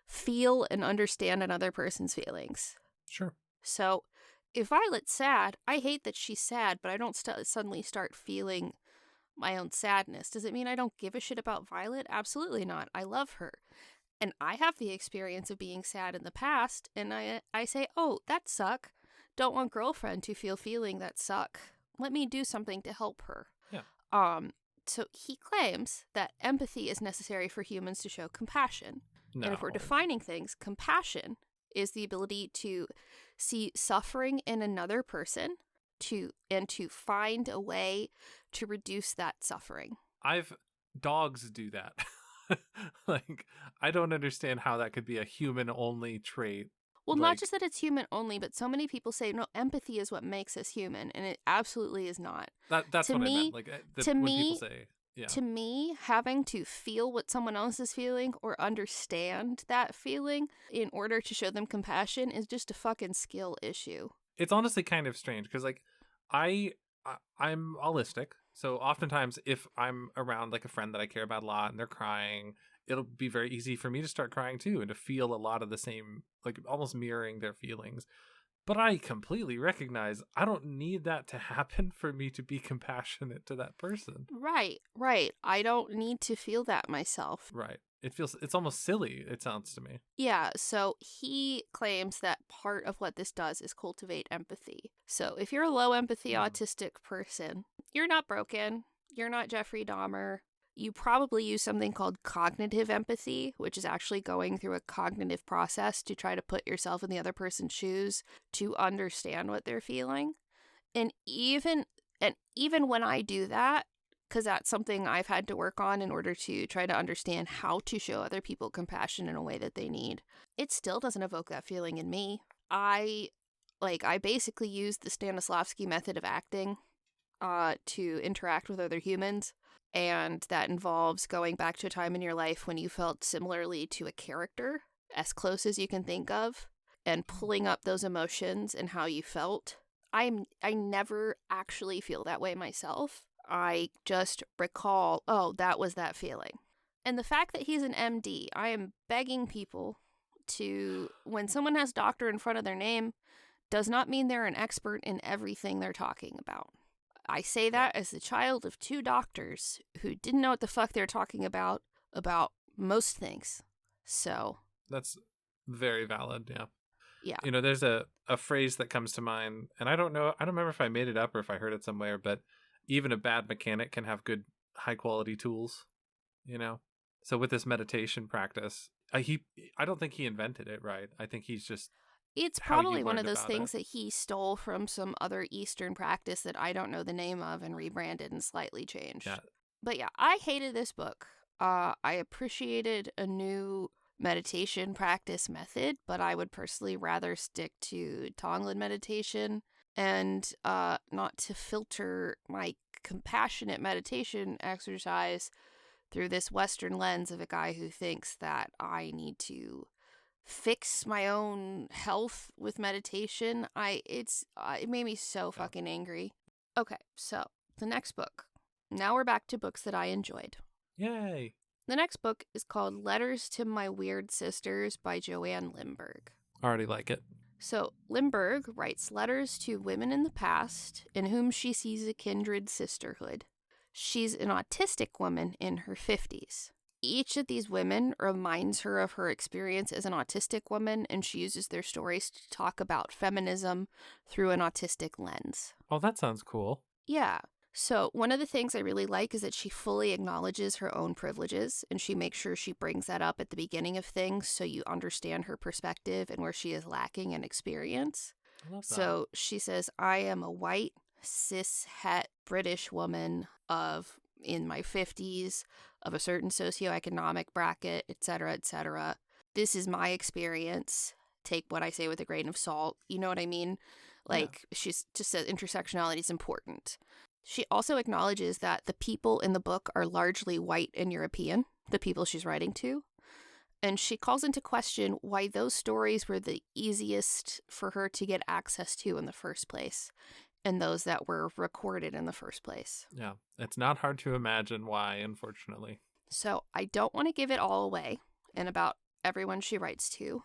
[SPEAKER 1] feel and understand another person's feelings.
[SPEAKER 2] Sure.
[SPEAKER 1] So if Violet's sad, I hate that she's sad, but I don't suddenly start feeling my own sadness. Does it mean I don't give a shit about Violet? Absolutely not. I love her. And I have the experience of being sad in the past, and I say, oh, that suck. Don't want girlfriend to feel feeling that suck. Let me do something to help her.
[SPEAKER 2] Yeah.
[SPEAKER 1] So he claims that empathy is necessary for humans to show compassion.
[SPEAKER 2] No.
[SPEAKER 1] And if we're defining things, compassion is the ability to see suffering in another person and to find a way to reduce that suffering.
[SPEAKER 2] Dogs do that. Like, I don't understand how that could be a human-only trait.
[SPEAKER 1] Well, not just that it's human only, but so many people say, no, empathy is what makes us human, and it absolutely is not.
[SPEAKER 2] That's
[SPEAKER 1] to
[SPEAKER 2] what
[SPEAKER 1] me,
[SPEAKER 2] I meant. Like, when people say, yeah.
[SPEAKER 1] To me, having to feel what someone else is feeling or understand that feeling in order to show them compassion is just a fucking skill issue.
[SPEAKER 2] It's honestly kind of strange because, like, I'm autistic, so oftentimes if I'm around like a friend that I care about a lot and they're crying, it'll be very easy for me to start crying too and to feel a lot of the same, like almost mirroring their feelings. But I completely recognize I don't need that to happen for me to be compassionate to that person.
[SPEAKER 1] Right. I don't need to feel that myself.
[SPEAKER 2] Right. It's almost silly, it sounds to me.
[SPEAKER 1] Yeah, so he claims that part of what this does is cultivate empathy. So if you're a low empathy autistic person, you're not broken, you're not Jeffrey Dahmer. You probably use something called cognitive empathy, which is actually going through a cognitive process to try to put yourself in the other person's shoes to understand what they're feeling. And even when I do that, because that's something I've had to work on in order to try to understand how to show other people compassion in a way that they need, it still doesn't evoke that feeling in me. I basically use the Stanislavski method of acting to interact with other humans, and that involves going back to a time in your life when you felt similarly to a character, as close as you can think of, and pulling up those emotions and how you felt. I never actually feel that way myself. I just recall, oh, that was that feeling. And the fact that he's an MD, I am begging people to, when someone has doctor in front of their name, does not mean they're an expert in everything they're talking about. I say that as the child of 2 doctors who didn't know what the fuck they were talking about most things. So.
[SPEAKER 2] That's very valid, yeah.
[SPEAKER 1] Yeah.
[SPEAKER 2] You know, there's a phrase that comes to mind, and I don't remember if I made it up or if I heard it somewhere, but even a bad mechanic can have good, high-quality tools, you know? So with this meditation practice, I don't think he invented it, right? I think he's just...
[SPEAKER 1] It's probably one of those things that he stole from some other Eastern practice that I don't know the name of and rebranded and slightly changed. Yeah. But yeah, I hated this book. I appreciated a new meditation practice method, but I would personally rather stick to Tonglen meditation and not to filter my compassionate meditation exercise through this Western lens of a guy who thinks that I need to fix my own health with meditation. It made me so fucking angry. Okay, so the next book. Now we're back to books that I enjoyed.
[SPEAKER 2] Yay!
[SPEAKER 1] The next book is called Letters to My Weird Sisters by Joanne Limburg.
[SPEAKER 2] Already like it.
[SPEAKER 1] So, Limburg writes letters to women in the past in whom she sees a kindred sisterhood. She's an autistic woman in her 50s. Each of these women reminds her of her experience as an autistic woman, and she uses their stories to talk about feminism through an autistic lens.
[SPEAKER 2] Oh, that sounds cool.
[SPEAKER 1] Yeah. So one of the things I really like is that she fully acknowledges her own privileges, and she makes sure she brings that up at the beginning of things so you understand her perspective and where she is lacking in experience.
[SPEAKER 2] I love that.
[SPEAKER 1] So she says, I am a white, cis-het British woman in my 50s, of a certain socioeconomic bracket, etc., etc. This is my experience. Take what I say with a grain of salt. You know what I mean? She's just says intersectionality is important. She also acknowledges that the people in the book are largely white and European, the people she's writing to. And she calls into question why those stories were the easiest for her to get access to in the first place, and those that were recorded in the first place.
[SPEAKER 2] Yeah, it's not hard to imagine why, unfortunately.
[SPEAKER 1] So I don't want to give it all away and about everyone she writes to,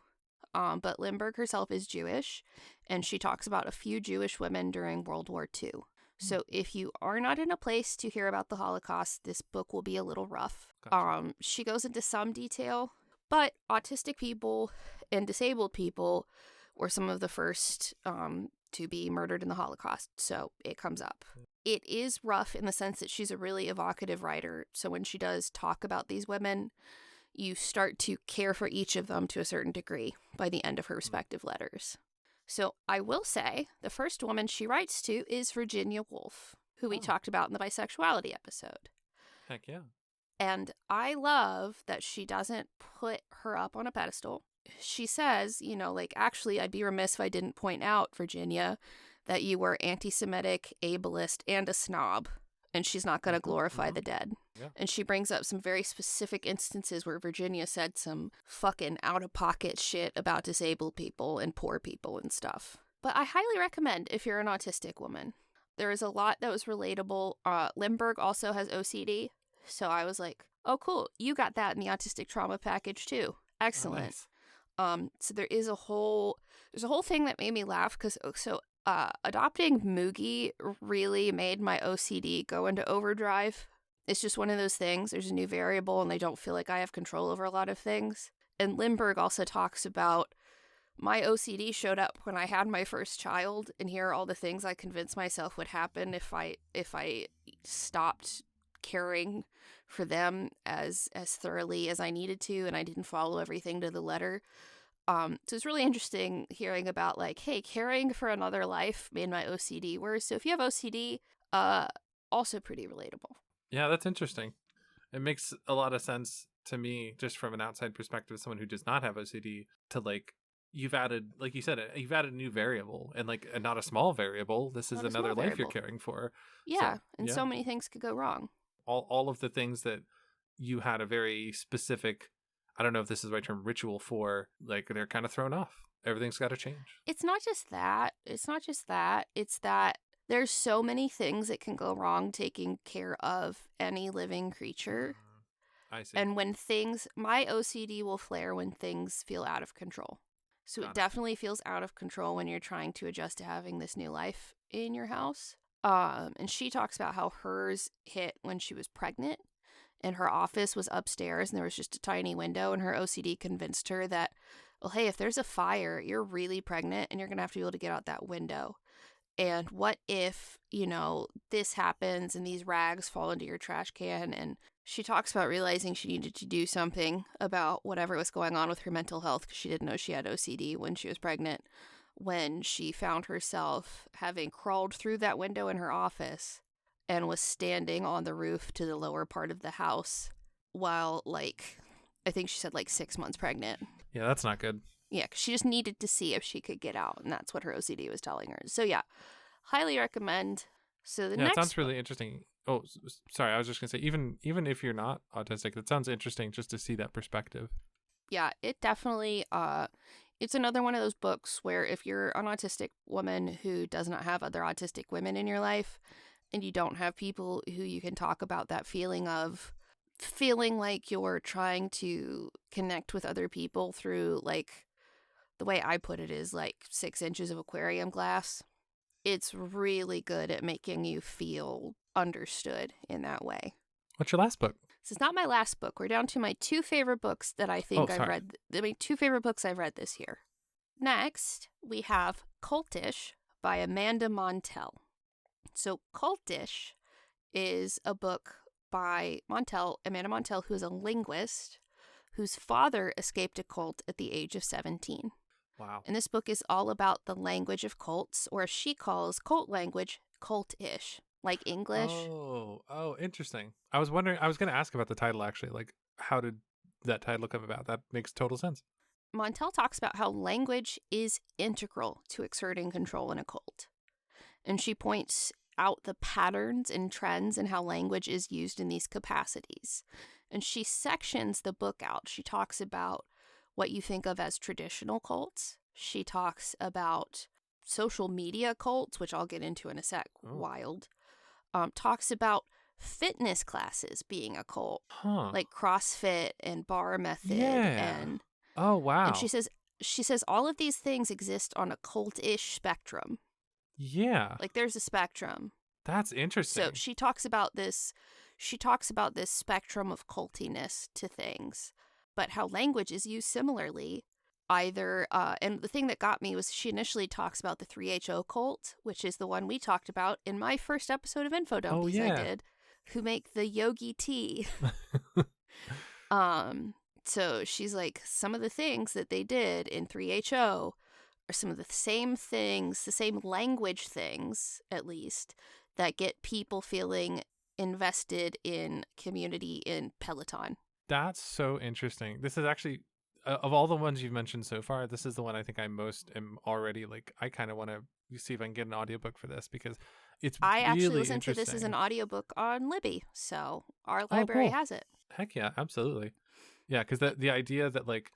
[SPEAKER 1] but Limburg herself is Jewish, and she talks about a few Jewish women during World War II. So if you are not in a place to hear about the Holocaust, this book will be a little rough. Gotcha. She goes into some detail, but autistic people and disabled people were some of the first to be murdered in the Holocaust, so it comes up. It is rough in the sense that she's a really evocative writer, so when she does talk about these women, you start to care for each of them to a certain degree by the end of her respective letters. So I will say the first woman she writes to is Virginia Woolf, who we talked about in the bisexuality episode.
[SPEAKER 2] Heck yeah.
[SPEAKER 1] And I love that she doesn't put her up on a pedestal. She says, you know, like, actually, I'd be remiss if I didn't point out, Virginia, that you were anti-Semitic, ableist, and a snob. And she's not going to glorify the dead.
[SPEAKER 2] Yeah.
[SPEAKER 1] And she brings up some very specific instances where Virginia said some fucking out-of-pocket shit about disabled people and poor people and stuff. But I highly recommend if you're an autistic woman. There is a lot that was relatable. Limburg also has OCD. So I was like, oh, cool. You got that in the autistic trauma package, too. Excellent.
[SPEAKER 2] Oh, nice.
[SPEAKER 1] So there's a whole thing that made me laugh because adopting Moogie really made my OCD go into overdrive. It's just one of those things. There's a new variable and I don't feel like I have control over a lot of things. And Limburg also talks about my OCD showed up when I had my first child, and here are all the things I convinced myself would happen if I stopped caring for them as thoroughly as I needed to, and I didn't follow everything to the letter. So it's really interesting hearing about, like, hey, caring for another life made my OCD worse. So if you have OCD, also pretty relatable.
[SPEAKER 2] Yeah, that's interesting. It makes a lot of sense to me, just from an outside perspective, someone who does not have OCD, to, like, you've added, like you said, you've added a new variable, and, like, not a small variable. This is another life you're caring for.
[SPEAKER 1] Yeah, so many things could go wrong.
[SPEAKER 2] All of the things that you had a very specific, I don't know if this is the right term, ritual for, like, they're kind of thrown off. Everything's got to change.
[SPEAKER 1] It's not just that. It's that there's so many things that can go wrong taking care of any living creature.
[SPEAKER 2] I see.
[SPEAKER 1] And when my OCD will flare when things feel out of control. So it definitely feels out of control when you're trying to adjust to having this new life in your house. And she talks about how hers hit when she was pregnant, and her office was upstairs and there was just a tiny window, and her OCD convinced her that, well, hey, if there's a fire, you're really pregnant and you're going to have to be able to get out that window. And what if, you know, this happens and these rags fall into your trash can? And she talks about realizing she needed to do something about whatever was going on with her mental health because she didn't know she had OCD when she was pregnant, when she found herself having crawled through that window in her office and was standing on the roof to the lower part of the house while, like, I think she said, like, 6 months pregnant.
[SPEAKER 2] Yeah, that's not good.
[SPEAKER 1] Yeah, 'cause she just needed to see if she could get out, and that's what her OCD was telling her. So yeah, highly recommend. So the next,
[SPEAKER 2] it sounds really interesting. Oh, sorry, I was just gonna say, even if you're not autistic, it sounds interesting just to see that perspective.
[SPEAKER 1] Yeah, it definitely. It's another one of those books where if you're an autistic woman who does not have other autistic women in your life, and you don't have people who you can talk about that feeling of feeling like you're trying to connect with other people through, like, the way I put it is like 6 inches of aquarium glass. It's really good at making you feel understood in that way.
[SPEAKER 2] What's your last book?
[SPEAKER 1] This is not my last book. We're down to my 2 favorite books that I think I've read. My 2 favorite books I've read this year. Next, we have Cultish by Amanda Montell. So Cultish is a book by Amanda Montell, who is a linguist whose father escaped a cult at the age of 17.
[SPEAKER 2] Wow.
[SPEAKER 1] And this book is all about the language of cults, or as she calls cult language, cultish, like English.
[SPEAKER 2] Oh, interesting. I was going to ask about the title, actually. Like, how did that title come about? That makes total sense.
[SPEAKER 1] Montell talks about how language is integral to exerting control in a cult. And she points out the patterns and trends and how language is used in these capacities. And she sections the book out. She talks about what you think of as traditional cults. She talks about social media cults, which I'll get into in a sec. Oh. Wild. Talks about fitness classes being a cult, like CrossFit and Bar Method.
[SPEAKER 2] Yeah.
[SPEAKER 1] And
[SPEAKER 2] oh, wow.
[SPEAKER 1] And she says all of these things exist on a cult-ish spectrum.
[SPEAKER 2] Yeah.
[SPEAKER 1] Like, there's a spectrum.
[SPEAKER 2] That's interesting.
[SPEAKER 1] So she talks about this spectrum of cultiness to things, but how language is used similarly. Either, and the thing that got me was she initially talks about the 3HO cult, which is the one we talked about in my first episode of Infodumpies I did, who make the yogi tea. So she's like, some of the things that they did in 3HO are some of the same things, the same language things, at least, that get people feeling invested in community in Peloton.
[SPEAKER 2] That's so interesting. This is actually, of all the ones you've mentioned so far, this is the one I think I most am already like, I kind of want to see if I can get an audiobook for this because it's
[SPEAKER 1] I actually
[SPEAKER 2] really
[SPEAKER 1] listened to this as an
[SPEAKER 2] interesting.
[SPEAKER 1] audiobook on Libby, so our
[SPEAKER 2] Oh,
[SPEAKER 1] library
[SPEAKER 2] cool.
[SPEAKER 1] has it.
[SPEAKER 2] Heck yeah, absolutely. Yeah, because the idea that like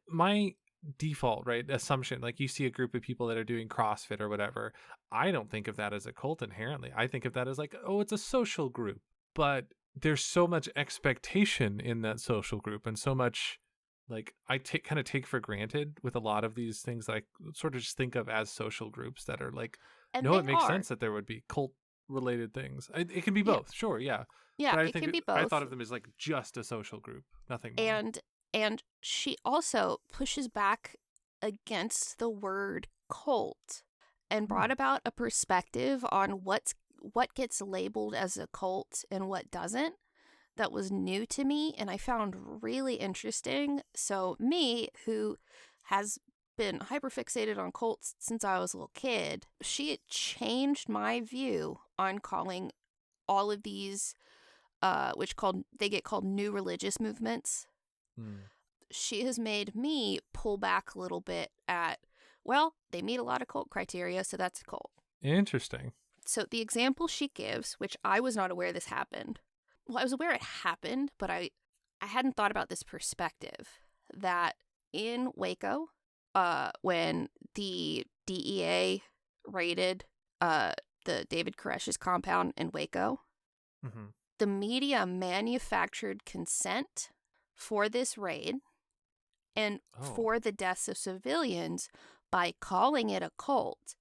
[SPEAKER 2] my default right assumption, like you see a group of people that are doing CrossFit or whatever, I don't think of that as a cult inherently. I think of that as like, oh, it's a social group. But there's so much expectation in that social group and so much like I kind of take for granted with a lot of these things that I sort of just think of as social groups that are like,
[SPEAKER 1] And
[SPEAKER 2] no,
[SPEAKER 1] they
[SPEAKER 2] it makes
[SPEAKER 1] are.
[SPEAKER 2] sense that there would be cult related things. It can be
[SPEAKER 1] Yeah.
[SPEAKER 2] both, sure, yeah.
[SPEAKER 1] Yeah,
[SPEAKER 2] But
[SPEAKER 1] it can be
[SPEAKER 2] I thought
[SPEAKER 1] both.
[SPEAKER 2] of them as like just a social group, nothing more.
[SPEAKER 1] And she also pushes back against the word cult and brought about a perspective on what gets labeled as a cult and what doesn't. That was new to me and I found really interesting. So me, who has been hyperfixated on cults since I was a little kid, she changed my view on calling all of these they get called new religious movements. She has made me pull back a little bit at, well, they meet a lot of cult criteria, so that's a cult.
[SPEAKER 2] Interesting.
[SPEAKER 1] So the example she gives, which I was not aware this happened. Well, I was aware it happened, but I hadn't thought about this perspective that in Waco, when the DEA raided the David Koresh's compound in Waco, the media manufactured consent for this raid and for the deaths of civilians by calling it a cult,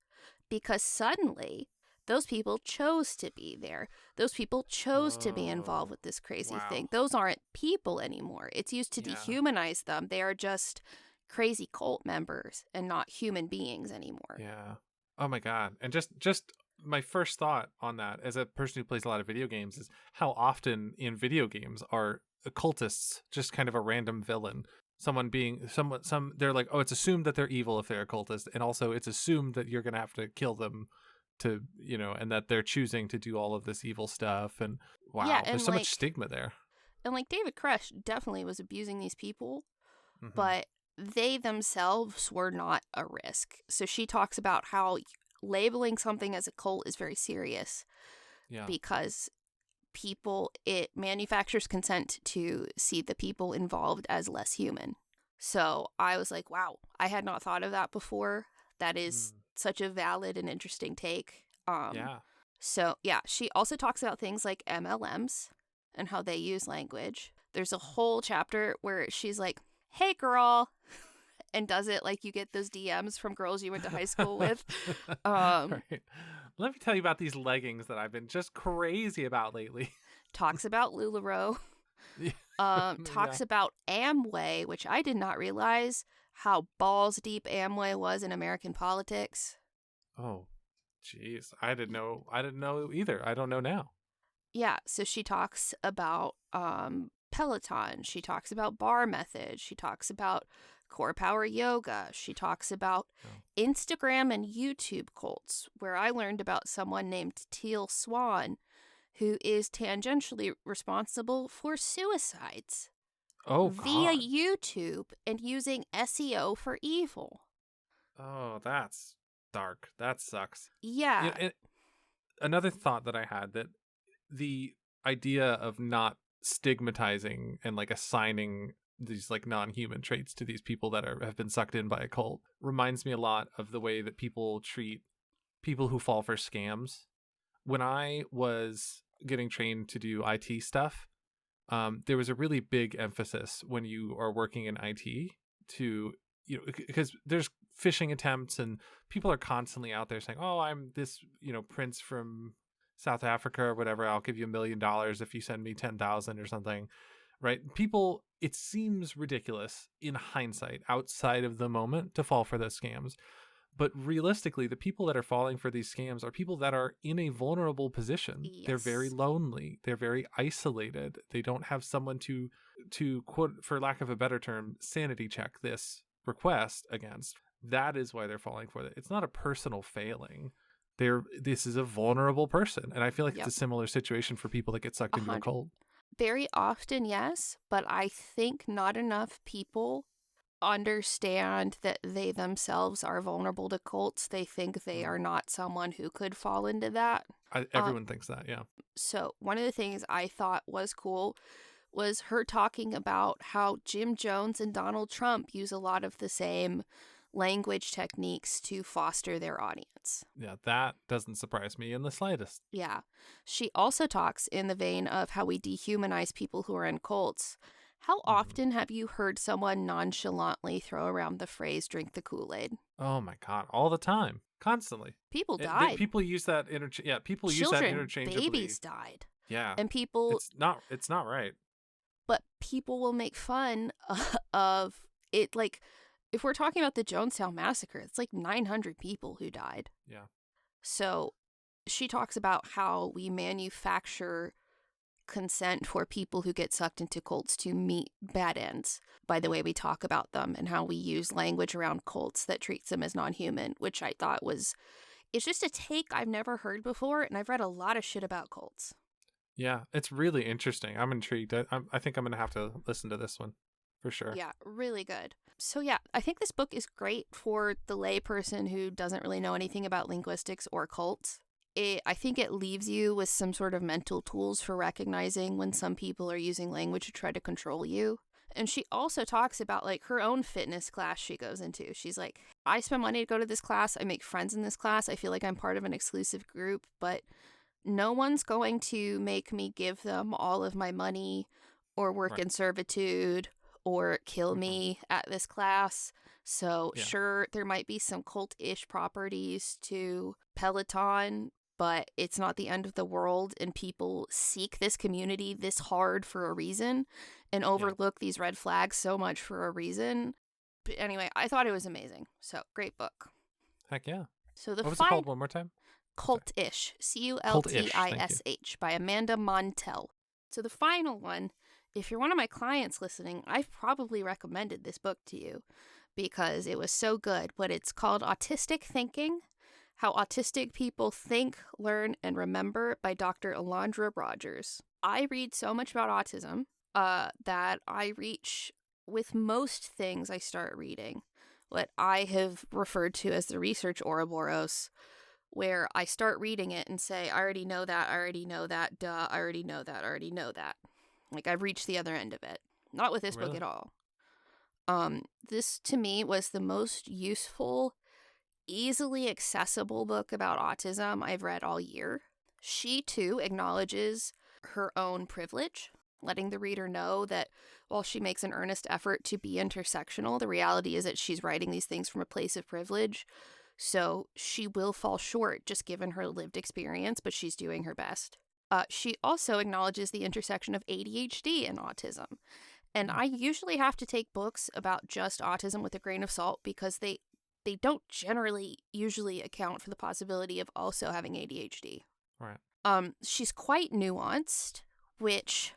[SPEAKER 1] because suddenly those people chose to be there. Those people chose to be involved with this crazy thing. Those aren't people anymore. It's used to dehumanize them. They are just crazy cult members and not human beings anymore.
[SPEAKER 2] Yeah. Oh my God. And just my first thought on that as a person who plays a lot of video games is how often in video games are occultists just kind of a random villain. Someone being they're like, oh, it's assumed that they're evil if they're a cultist, and also it's assumed that you're gonna have to kill them to, and that they're choosing to do all of this evil stuff. And wow,
[SPEAKER 1] yeah, and
[SPEAKER 2] there's so much stigma there.
[SPEAKER 1] And like David Koresh definitely was abusing these people, but they themselves were not a risk. So she talks about how labeling something as a cult is very serious. Yeah. Because it manufactures consent to see the people involved as less human. So I was like, wow, I had not thought of that before. That is such a valid and interesting take. Yeah. So yeah, she also talks about things like MLMs and how they use language. There's a whole chapter where she's like, hey girl, and does it like you get those DMs from girls you went to high school with.
[SPEAKER 2] Right. Let me tell you about these leggings that I've been just crazy about lately.
[SPEAKER 1] Talks about LuLaRoe. Talks about Amway, which I did not realize how balls deep Amway was in American politics.
[SPEAKER 2] Oh, jeez. I didn't know either. I don't know now.
[SPEAKER 1] Yeah, so she talks about Peloton. She talks about bar methods. She talks about core power yoga. She talks about Instagram and YouTube cults, where I learned about someone named Teal Swan, who is tangentially responsible for suicides.
[SPEAKER 2] Oh,
[SPEAKER 1] via YouTube and using SEO for evil.
[SPEAKER 2] Oh, that's dark. That sucks.
[SPEAKER 1] Yeah.
[SPEAKER 2] And another thought that I had, that the idea of not stigmatizing and like assigning these like non-human traits to these people that have been sucked in by a cult reminds me a lot of the way that people treat people who fall for scams. When I was getting trained to do IT stuff, there was a really big emphasis when you are working in IT to, because there's phishing attempts and people are constantly out there saying, oh, I'm this, prince from South Africa or whatever. I'll give you $1 million if you send me 10,000 or something. Right? People, it seems ridiculous in hindsight, outside of the moment, to fall for those scams. But realistically, the people that are falling for these scams are people that are in a vulnerable position. Yes. They're very lonely. They're very isolated. They don't have someone to quote, for lack of a better term, sanity check this request against. That is why they're falling for it. It's not a personal failing. this is a vulnerable person. And I feel like
[SPEAKER 1] Yep.
[SPEAKER 2] it's a similar situation for people that get sucked into a
[SPEAKER 1] 100.
[SPEAKER 2] cult.
[SPEAKER 1] Very often, yes, but I think not enough people understand that they themselves are vulnerable to cults. They think they are not someone who could fall into that.
[SPEAKER 2] Everyone thinks that, yeah.
[SPEAKER 1] So one of the things I thought was cool was her talking about how Jim Jones and Donald Trump use a lot of the same language techniques to foster their audience.
[SPEAKER 2] Yeah, that doesn't surprise me in the slightest.
[SPEAKER 1] Yeah. She also talks in the vein of how we dehumanize people who are in cults. How often have you heard someone nonchalantly throw around the phrase "drink the Kool-Aid"?
[SPEAKER 2] Oh my God, all the time, constantly.
[SPEAKER 1] People died.
[SPEAKER 2] People use that people use that interchangeably.
[SPEAKER 1] Babies died.
[SPEAKER 2] Yeah.
[SPEAKER 1] And people...
[SPEAKER 2] It's not right.
[SPEAKER 1] But people will make fun of it. Like, if we're talking about the Jonestown Massacre, it's like 900 people who died.
[SPEAKER 2] Yeah.
[SPEAKER 1] So she talks about how we manufacture consent for people who get sucked into cults to meet bad ends by the way we talk about them, and how we use language around cults that treats them as non-human, which I thought it's just a take I've never heard before, and I've read a lot of shit about cults.
[SPEAKER 2] Yeah, it's really interesting. I'm intrigued. I think I'm going to have to listen to this one for sure.
[SPEAKER 1] Yeah, really good. So yeah, I think this book is great for the lay person who doesn't really know anything about linguistics or cults. I think it leaves you with some sort of mental tools for recognizing when some people are using language to try to control you. And she also talks about like her own fitness class she goes into. She's like, I spend money to go to this class. I make friends in this class. I feel like I'm part of an exclusive group, but no one's going to make me give them all of my money or work in servitude or kill me at this class. So sure, there might be some cult-ish properties to Peloton, but it's not the end of the world, and people seek this community this hard for a reason and overlook these red flags so much for a reason. But anyway, I thought it was amazing. So, great book.
[SPEAKER 2] Heck yeah.
[SPEAKER 1] So
[SPEAKER 2] what was it called one more time?
[SPEAKER 1] Cultish. Cultish by Amanda Montell. So the final one, if you're one of my clients listening, I've probably recommended this book to you because it was so good, but it's called Autistic Thinking: How Autistic People Think, Learn, and Remember by Dr. Alondra Rogers. I read so much about autism that I reach, with most things I start reading, what I have referred to as the research Ouroboros, where I start reading it and say, I already know that, duh, I already know that. Like, I've reached the other end of it. Not with this book at all. This, to me, was the most useful, easily accessible book about autism I've read all year. She, too, acknowledges her own privilege, letting the reader know that while she makes an earnest effort to be intersectional, the reality is that she's writing these things from a place of privilege. So she will fall short just given her lived experience, but she's doing her best. She also acknowledges the intersection of ADHD and autism. And I usually have to take books about just autism with a grain of salt because they don't usually account for the possibility of also having ADHD.
[SPEAKER 2] Right.
[SPEAKER 1] She's quite nuanced, which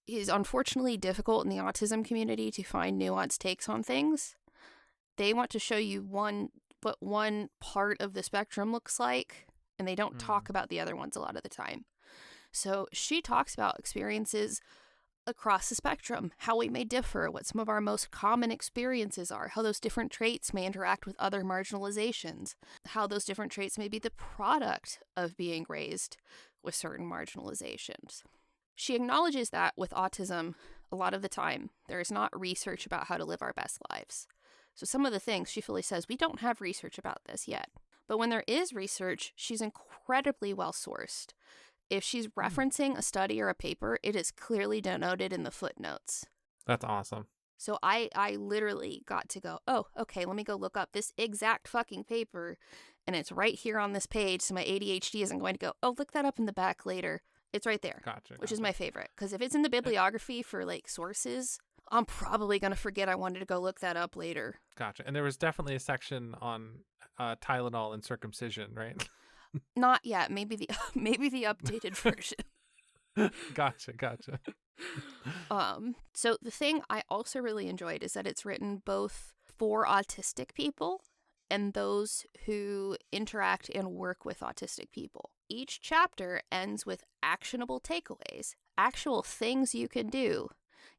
[SPEAKER 1] is unfortunately difficult in the autism community to find nuanced takes on things. They want to show you what one part of the spectrum looks like, and they don't talk about the other ones a lot of the time. So she talks about experiences across the spectrum, how we may differ, what some of our most common experiences are, how those different traits may interact with other marginalizations, how those different traits may be the product of being raised with certain marginalizations. She acknowledges that with autism, a lot of the time, there is not research about how to live our best lives. So some of the things she fully says, we don't have research about this yet. But when there is research, she's incredibly well sourced. If she's referencing a study or a paper, it is clearly denoted in the footnotes.
[SPEAKER 2] That's awesome.
[SPEAKER 1] So I literally got to go, oh, okay, let me go look up this exact fucking paper, and it's right here on this page, so my ADHD isn't going to go, oh, look that up in the back later. It's right there, which is my favorite. Because if it's in the bibliography for, like, sources, I'm probably going to forget I wanted to go look that up later.
[SPEAKER 2] Gotcha. And there was definitely a section on Tylenol and circumcision, right?
[SPEAKER 1] Not yet. Maybe the updated version.
[SPEAKER 2] Gotcha.
[SPEAKER 1] So the thing I also really enjoyed is that it's written both for autistic people and those who interact and work with autistic people. Each chapter ends with actionable takeaways, actual things you can do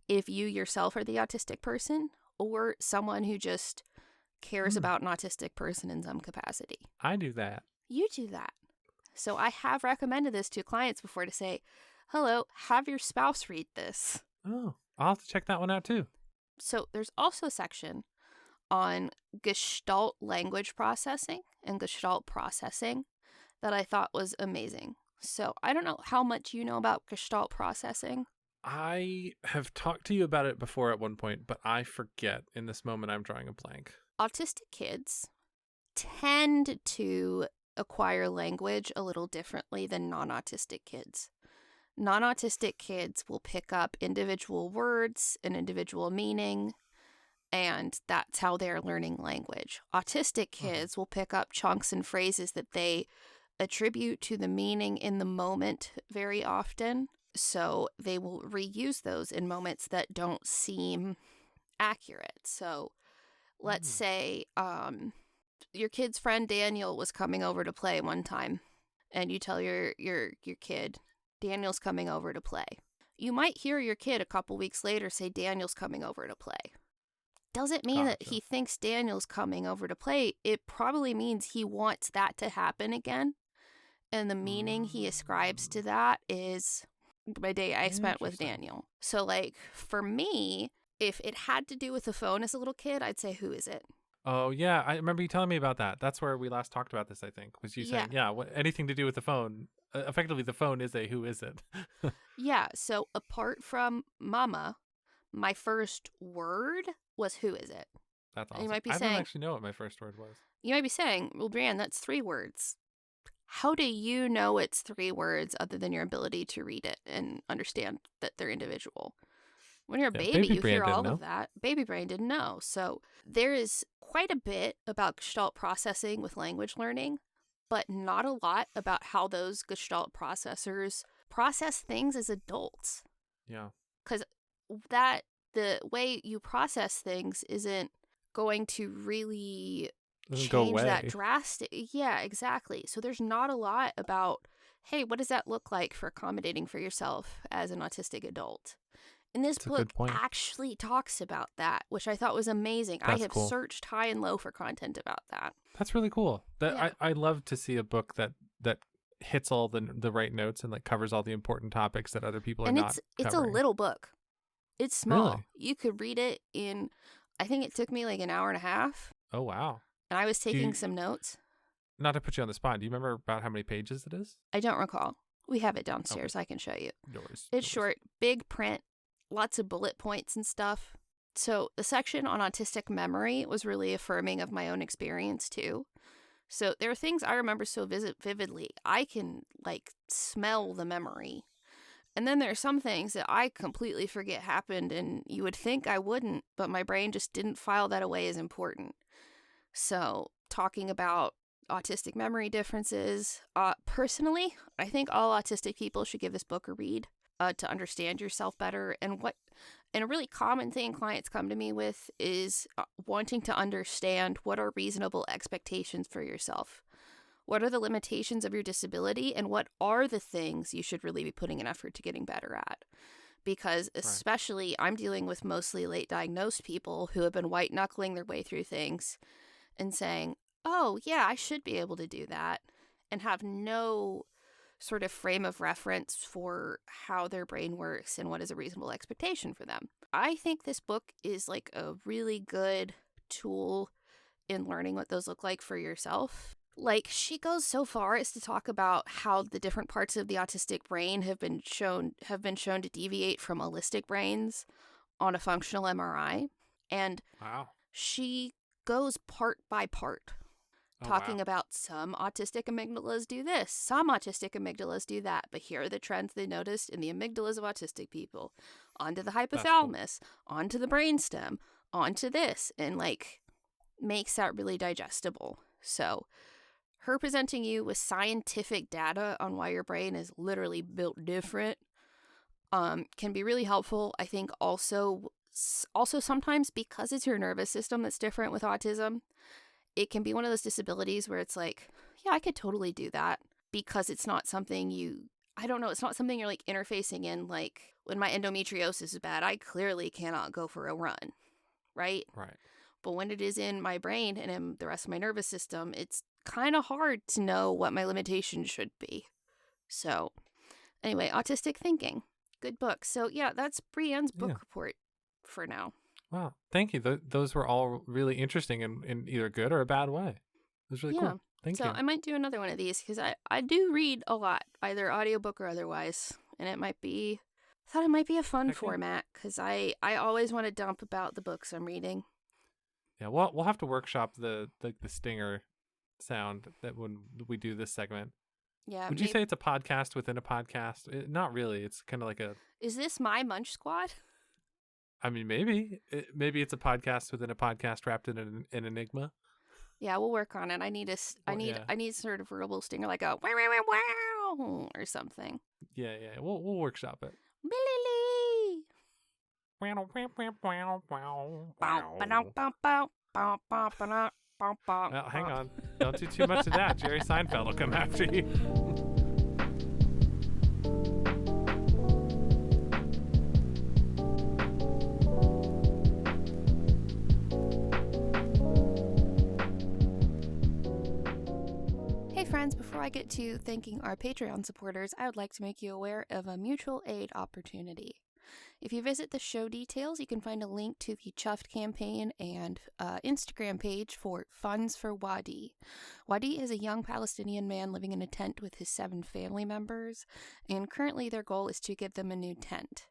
[SPEAKER 1] if you yourself are the autistic person or someone who just cares about an autistic person in some capacity.
[SPEAKER 2] I do that.
[SPEAKER 1] You do that. So I have recommended this to clients before to say, hello, have your spouse read this.
[SPEAKER 2] Oh, I'll have to check that one out too.
[SPEAKER 1] So there's also a section on Gestalt language processing and Gestalt processing that I thought was amazing. So I don't know how much you know about Gestalt processing.
[SPEAKER 2] I have talked to you about it before at one point, but I forget. In this moment, I'm drawing a blank.
[SPEAKER 1] Autistic kids tend to acquire language a little differently than non-autistic kids. Non-autistic kids will pick up individual words and individual meaning, and that's how they're learning language. Autistic kids will pick up chunks and phrases that they attribute to the meaning in the moment very often, so they will reuse those in moments that don't seem accurate. So let's say your kid's friend Daniel was coming over to play one time, and you tell your kid, Daniel's coming over to play. You might hear your kid a couple weeks later say, Daniel's coming over to play. Doesn't mean that he thinks Daniel's coming over to play. It probably means he wants that to happen again. And the meaning he ascribes to that is my day I spent with Daniel. So, like, for me, if it had to do with the phone as a little kid, I'd say, who is it?
[SPEAKER 2] Oh, yeah. I remember you telling me about that. That's where we last talked about this, I think. Was you saying, anything to do with the phone. Effectively, the phone is a who is it?
[SPEAKER 1] Yeah. So, apart from mama, my first word was who is it?
[SPEAKER 2] That's awesome.
[SPEAKER 1] You might be
[SPEAKER 2] I
[SPEAKER 1] saying,
[SPEAKER 2] don't actually know what my first word was.
[SPEAKER 1] You might be saying, well, Brianne, that's 3 words. How do you know it's 3 words other than your ability to read it and understand that they're individual? When you're a baby, you hear all of that. Baby brain didn't know. So there is quite a bit about Gestalt processing with language learning, but not a lot about how those Gestalt processors process things as adults.
[SPEAKER 2] Yeah.
[SPEAKER 1] Because the way you process things isn't going to really change that drastic. Yeah, exactly. So there's not a lot about, hey, what does that look like for accommodating for yourself as an autistic adult? And this book actually talks about that, which I thought was amazing. I have searched high and low for content about that.
[SPEAKER 2] That's really cool. I love to see a book that hits all the right notes and like covers all the important topics that other people are not covering.
[SPEAKER 1] It's a little book. It's small.
[SPEAKER 2] Really?
[SPEAKER 1] You could read it in, I think it took me like an hour and a half.
[SPEAKER 2] Oh, wow.
[SPEAKER 1] And I was taking some notes.
[SPEAKER 2] Not to put you on the spot, do you remember about how many pages it is?
[SPEAKER 1] I don't recall. We have it downstairs. Okay. I can show you. It's short, big print, lots of bullet points and stuff. So the section on autistic memory was really affirming of my own experience too. So there are things I remember so vividly. I can like smell the memory. And then there are some things that I completely forget happened, and you would think I wouldn't, but my brain just didn't file that away as important. So talking about autistic memory differences, personally, I think all autistic people should give this book a read to understand yourself better. And a really common thing clients come to me with is wanting to understand what are reasonable expectations for yourself. What are the limitations of your disability, and what are the things you should really be putting an effort to getting better at? Because especially I'm dealing with mostly late diagnosed people who have been white knuckling their way through things and saying, oh, yeah, I should be able to do that, and have no sort of frame of reference for how their brain works and what is a reasonable expectation for them. I think this book is like a really good tool in learning what those look like for yourself. Like, she goes so far as to talk about how the different parts of the autistic brain have been shown to deviate from holistic brains on a functional MRI. And she goes part by part, talking about some autistic amygdalas do this, some autistic amygdalas do that, but here are the trends they noticed in the amygdalas of autistic people, onto the hypothalamus, onto the brainstem, onto this, and like makes that really digestible. So her presenting you with scientific data on why your brain is literally built different can be really helpful. I think also sometimes because it's your nervous system that's different with autism, it can be one of those disabilities where it's like, yeah, I could totally do that, because it's not something it's not something you're like interfacing in. Like when my endometriosis is bad, I clearly cannot go for a run, right?
[SPEAKER 2] Right.
[SPEAKER 1] But when it is in my brain and in the rest of my nervous system, it's kind of hard to know what my limitations should be. So anyway, Autistic Thinking. Good book. So yeah, that's Brianne's book report for now.
[SPEAKER 2] Wow. Thank you. Those were all really interesting in either good or a bad way. It was really cool. Thank you.
[SPEAKER 1] So I might do another one of these because I do read a lot, either audiobook or otherwise. And it might be a fun format because I always want to dump about the books I'm reading.
[SPEAKER 2] Yeah, we'll have to workshop the stinger sound that when we do this segment.
[SPEAKER 1] Yeah.
[SPEAKER 2] Would you say it's a podcast within a podcast? Not really. It's kind of like a...
[SPEAKER 1] Is this my Munch Squad?
[SPEAKER 2] I mean, maybe. Maybe it's a podcast within a podcast wrapped in an enigma.
[SPEAKER 1] Yeah, we'll work on it. I need sort of verbal stinger, like a wow, wow, wow, wow, or something.
[SPEAKER 2] Yeah. We'll workshop it. Well, hang on. Don't do too much of that. Jerry Seinfeld will come after you.
[SPEAKER 1] Hey friends, before I get to thanking our Patreon supporters, I would like to make you aware of a mutual aid opportunity. If you visit the show details, you can find a link to the Chuffed campaign and Instagram page for Funds for Wadee. Wadee is a young Palestinian man living in a tent with his 7 family members, and currently their goal is to get them a new tent.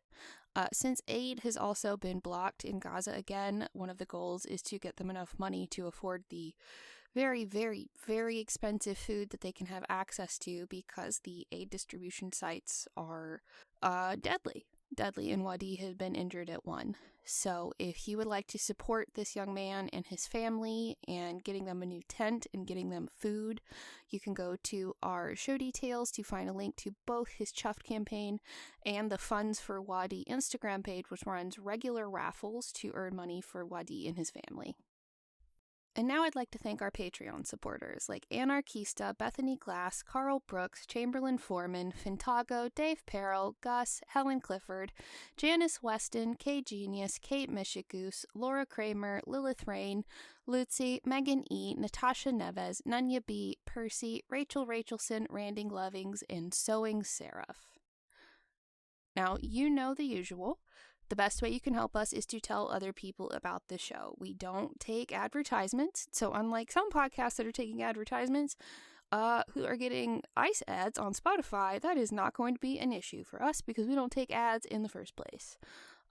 [SPEAKER 1] Since aid has also been blocked in Gaza again, one of the goals is to get them enough money to afford the very, very, very expensive food that they can have access to, because the aid distribution sites are deadly, and Wadee has been injured at one. So if you would like to support this young man and his family and getting them a new tent and getting them food, you can go to our show details to find a link to both his Chuffed campaign and the Funds for Wadee Instagram page, which runs regular raffles to earn money for Wadee and his family. And now I'd like to thank our Patreon supporters like Anarchista, Bethany Glass, Carl Brooks, Chamberlain Foreman, Fintago, Dave Perrell, Gus, Helen Clifford, Janice Weston, Kay Genius, Kate Mishigoose, Laura Kramer, Lilith Rain, Lucy, Megan E., Natasha Neves, Nunya B., Percy, Rachel Rachelson, Randing Lovings, and Sewing Seraph. Now, you know the usual. The best way you can help us is to tell other people about the show. We don't take advertisements, so unlike some podcasts that are taking advertisements, who are getting ICE ads on Spotify, that is not going to be an issue for us because we don't take ads in the first place.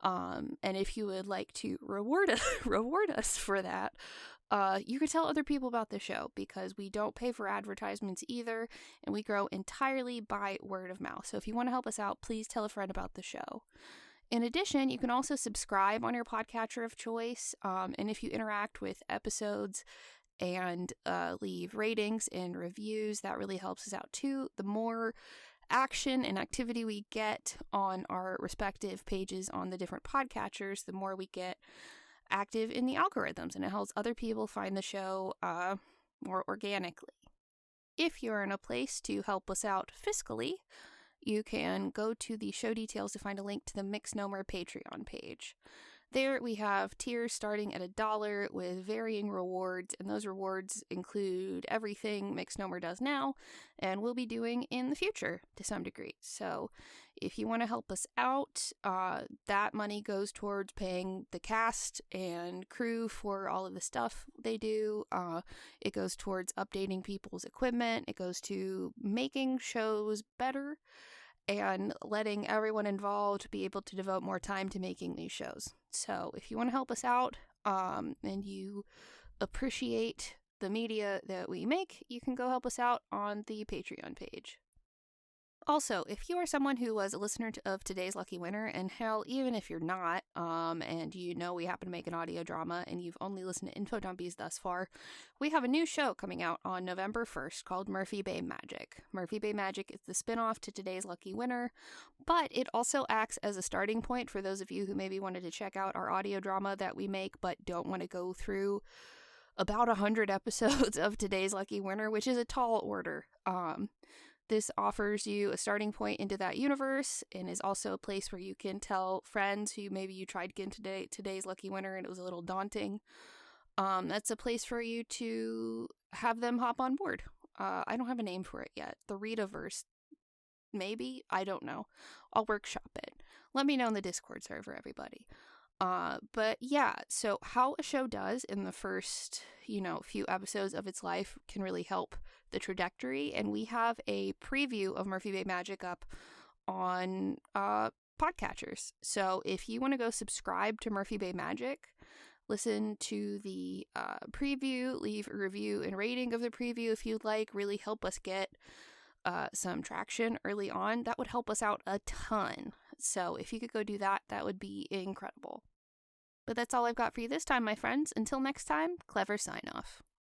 [SPEAKER 1] And if you would like to reward us for that, you could tell other people about the show because we don't pay for advertisements either, and we grow entirely by word of mouth. So if you want to help us out, please tell a friend about the show. In addition, you can also subscribe on your podcatcher of choice, and if you interact with episodes and leave ratings and reviews, that really helps us out too. The more action and activity we get on our respective pages on the different podcatchers, the more we get active in the algorithms, and it helps other people find the show more organically. If you're in a place to help us out fiscally, you can go to the show details to find a link to the Misnomer Patreon page. There we have tiers starting at $1 with varying rewards, and those rewards include everything Misnomer does now and will be doing in the future to some degree. So if you want to help us out, that money goes towards paying the cast and crew for all of the stuff they do. It goes towards updating people's equipment. It goes to making shows better and letting everyone involved be able to devote more time to making these shows. So if you want to help us out and you appreciate the media that we make, you can go help us out on the Patreon page. Also, if you are someone who was a listener of Today's Lucky Winner, and hell, even if you're not, and you know we happen to make an audio drama and you've only listened to Infodumpies thus far, we have a new show coming out on November 1st called Murphy Bay Magic. Murphy Bay Magic is the spin-off to Today's Lucky Winner, but it also acts as a starting point for those of you who maybe wanted to check out our audio drama that we make but don't want to go through about 100 episodes of Today's Lucky Winner, which is a tall order. This offers you a starting point into that universe and is also a place where you can tell friends who maybe you tried to get into Today's Lucky Winner and it was a little daunting. That's a place for you to have them hop on board. I don't have a name for it yet. The Readaverse, maybe? I don't know. I'll workshop it. Let me know in the Discord server, everybody. But yeah, so how a show does in the first, few episodes of its life can really help the trajectory. And we have a preview of Murphy Bay Magic up on podcatchers. So if you want to go subscribe to Murphy Bay Magic, listen to the preview, leave a review and rating of the preview if you'd like, really help us get some traction early on. That would help us out a ton. So if you could go do that, that would be incredible. But that's all I've got for you this time, my friends. Until next time, clever sign off.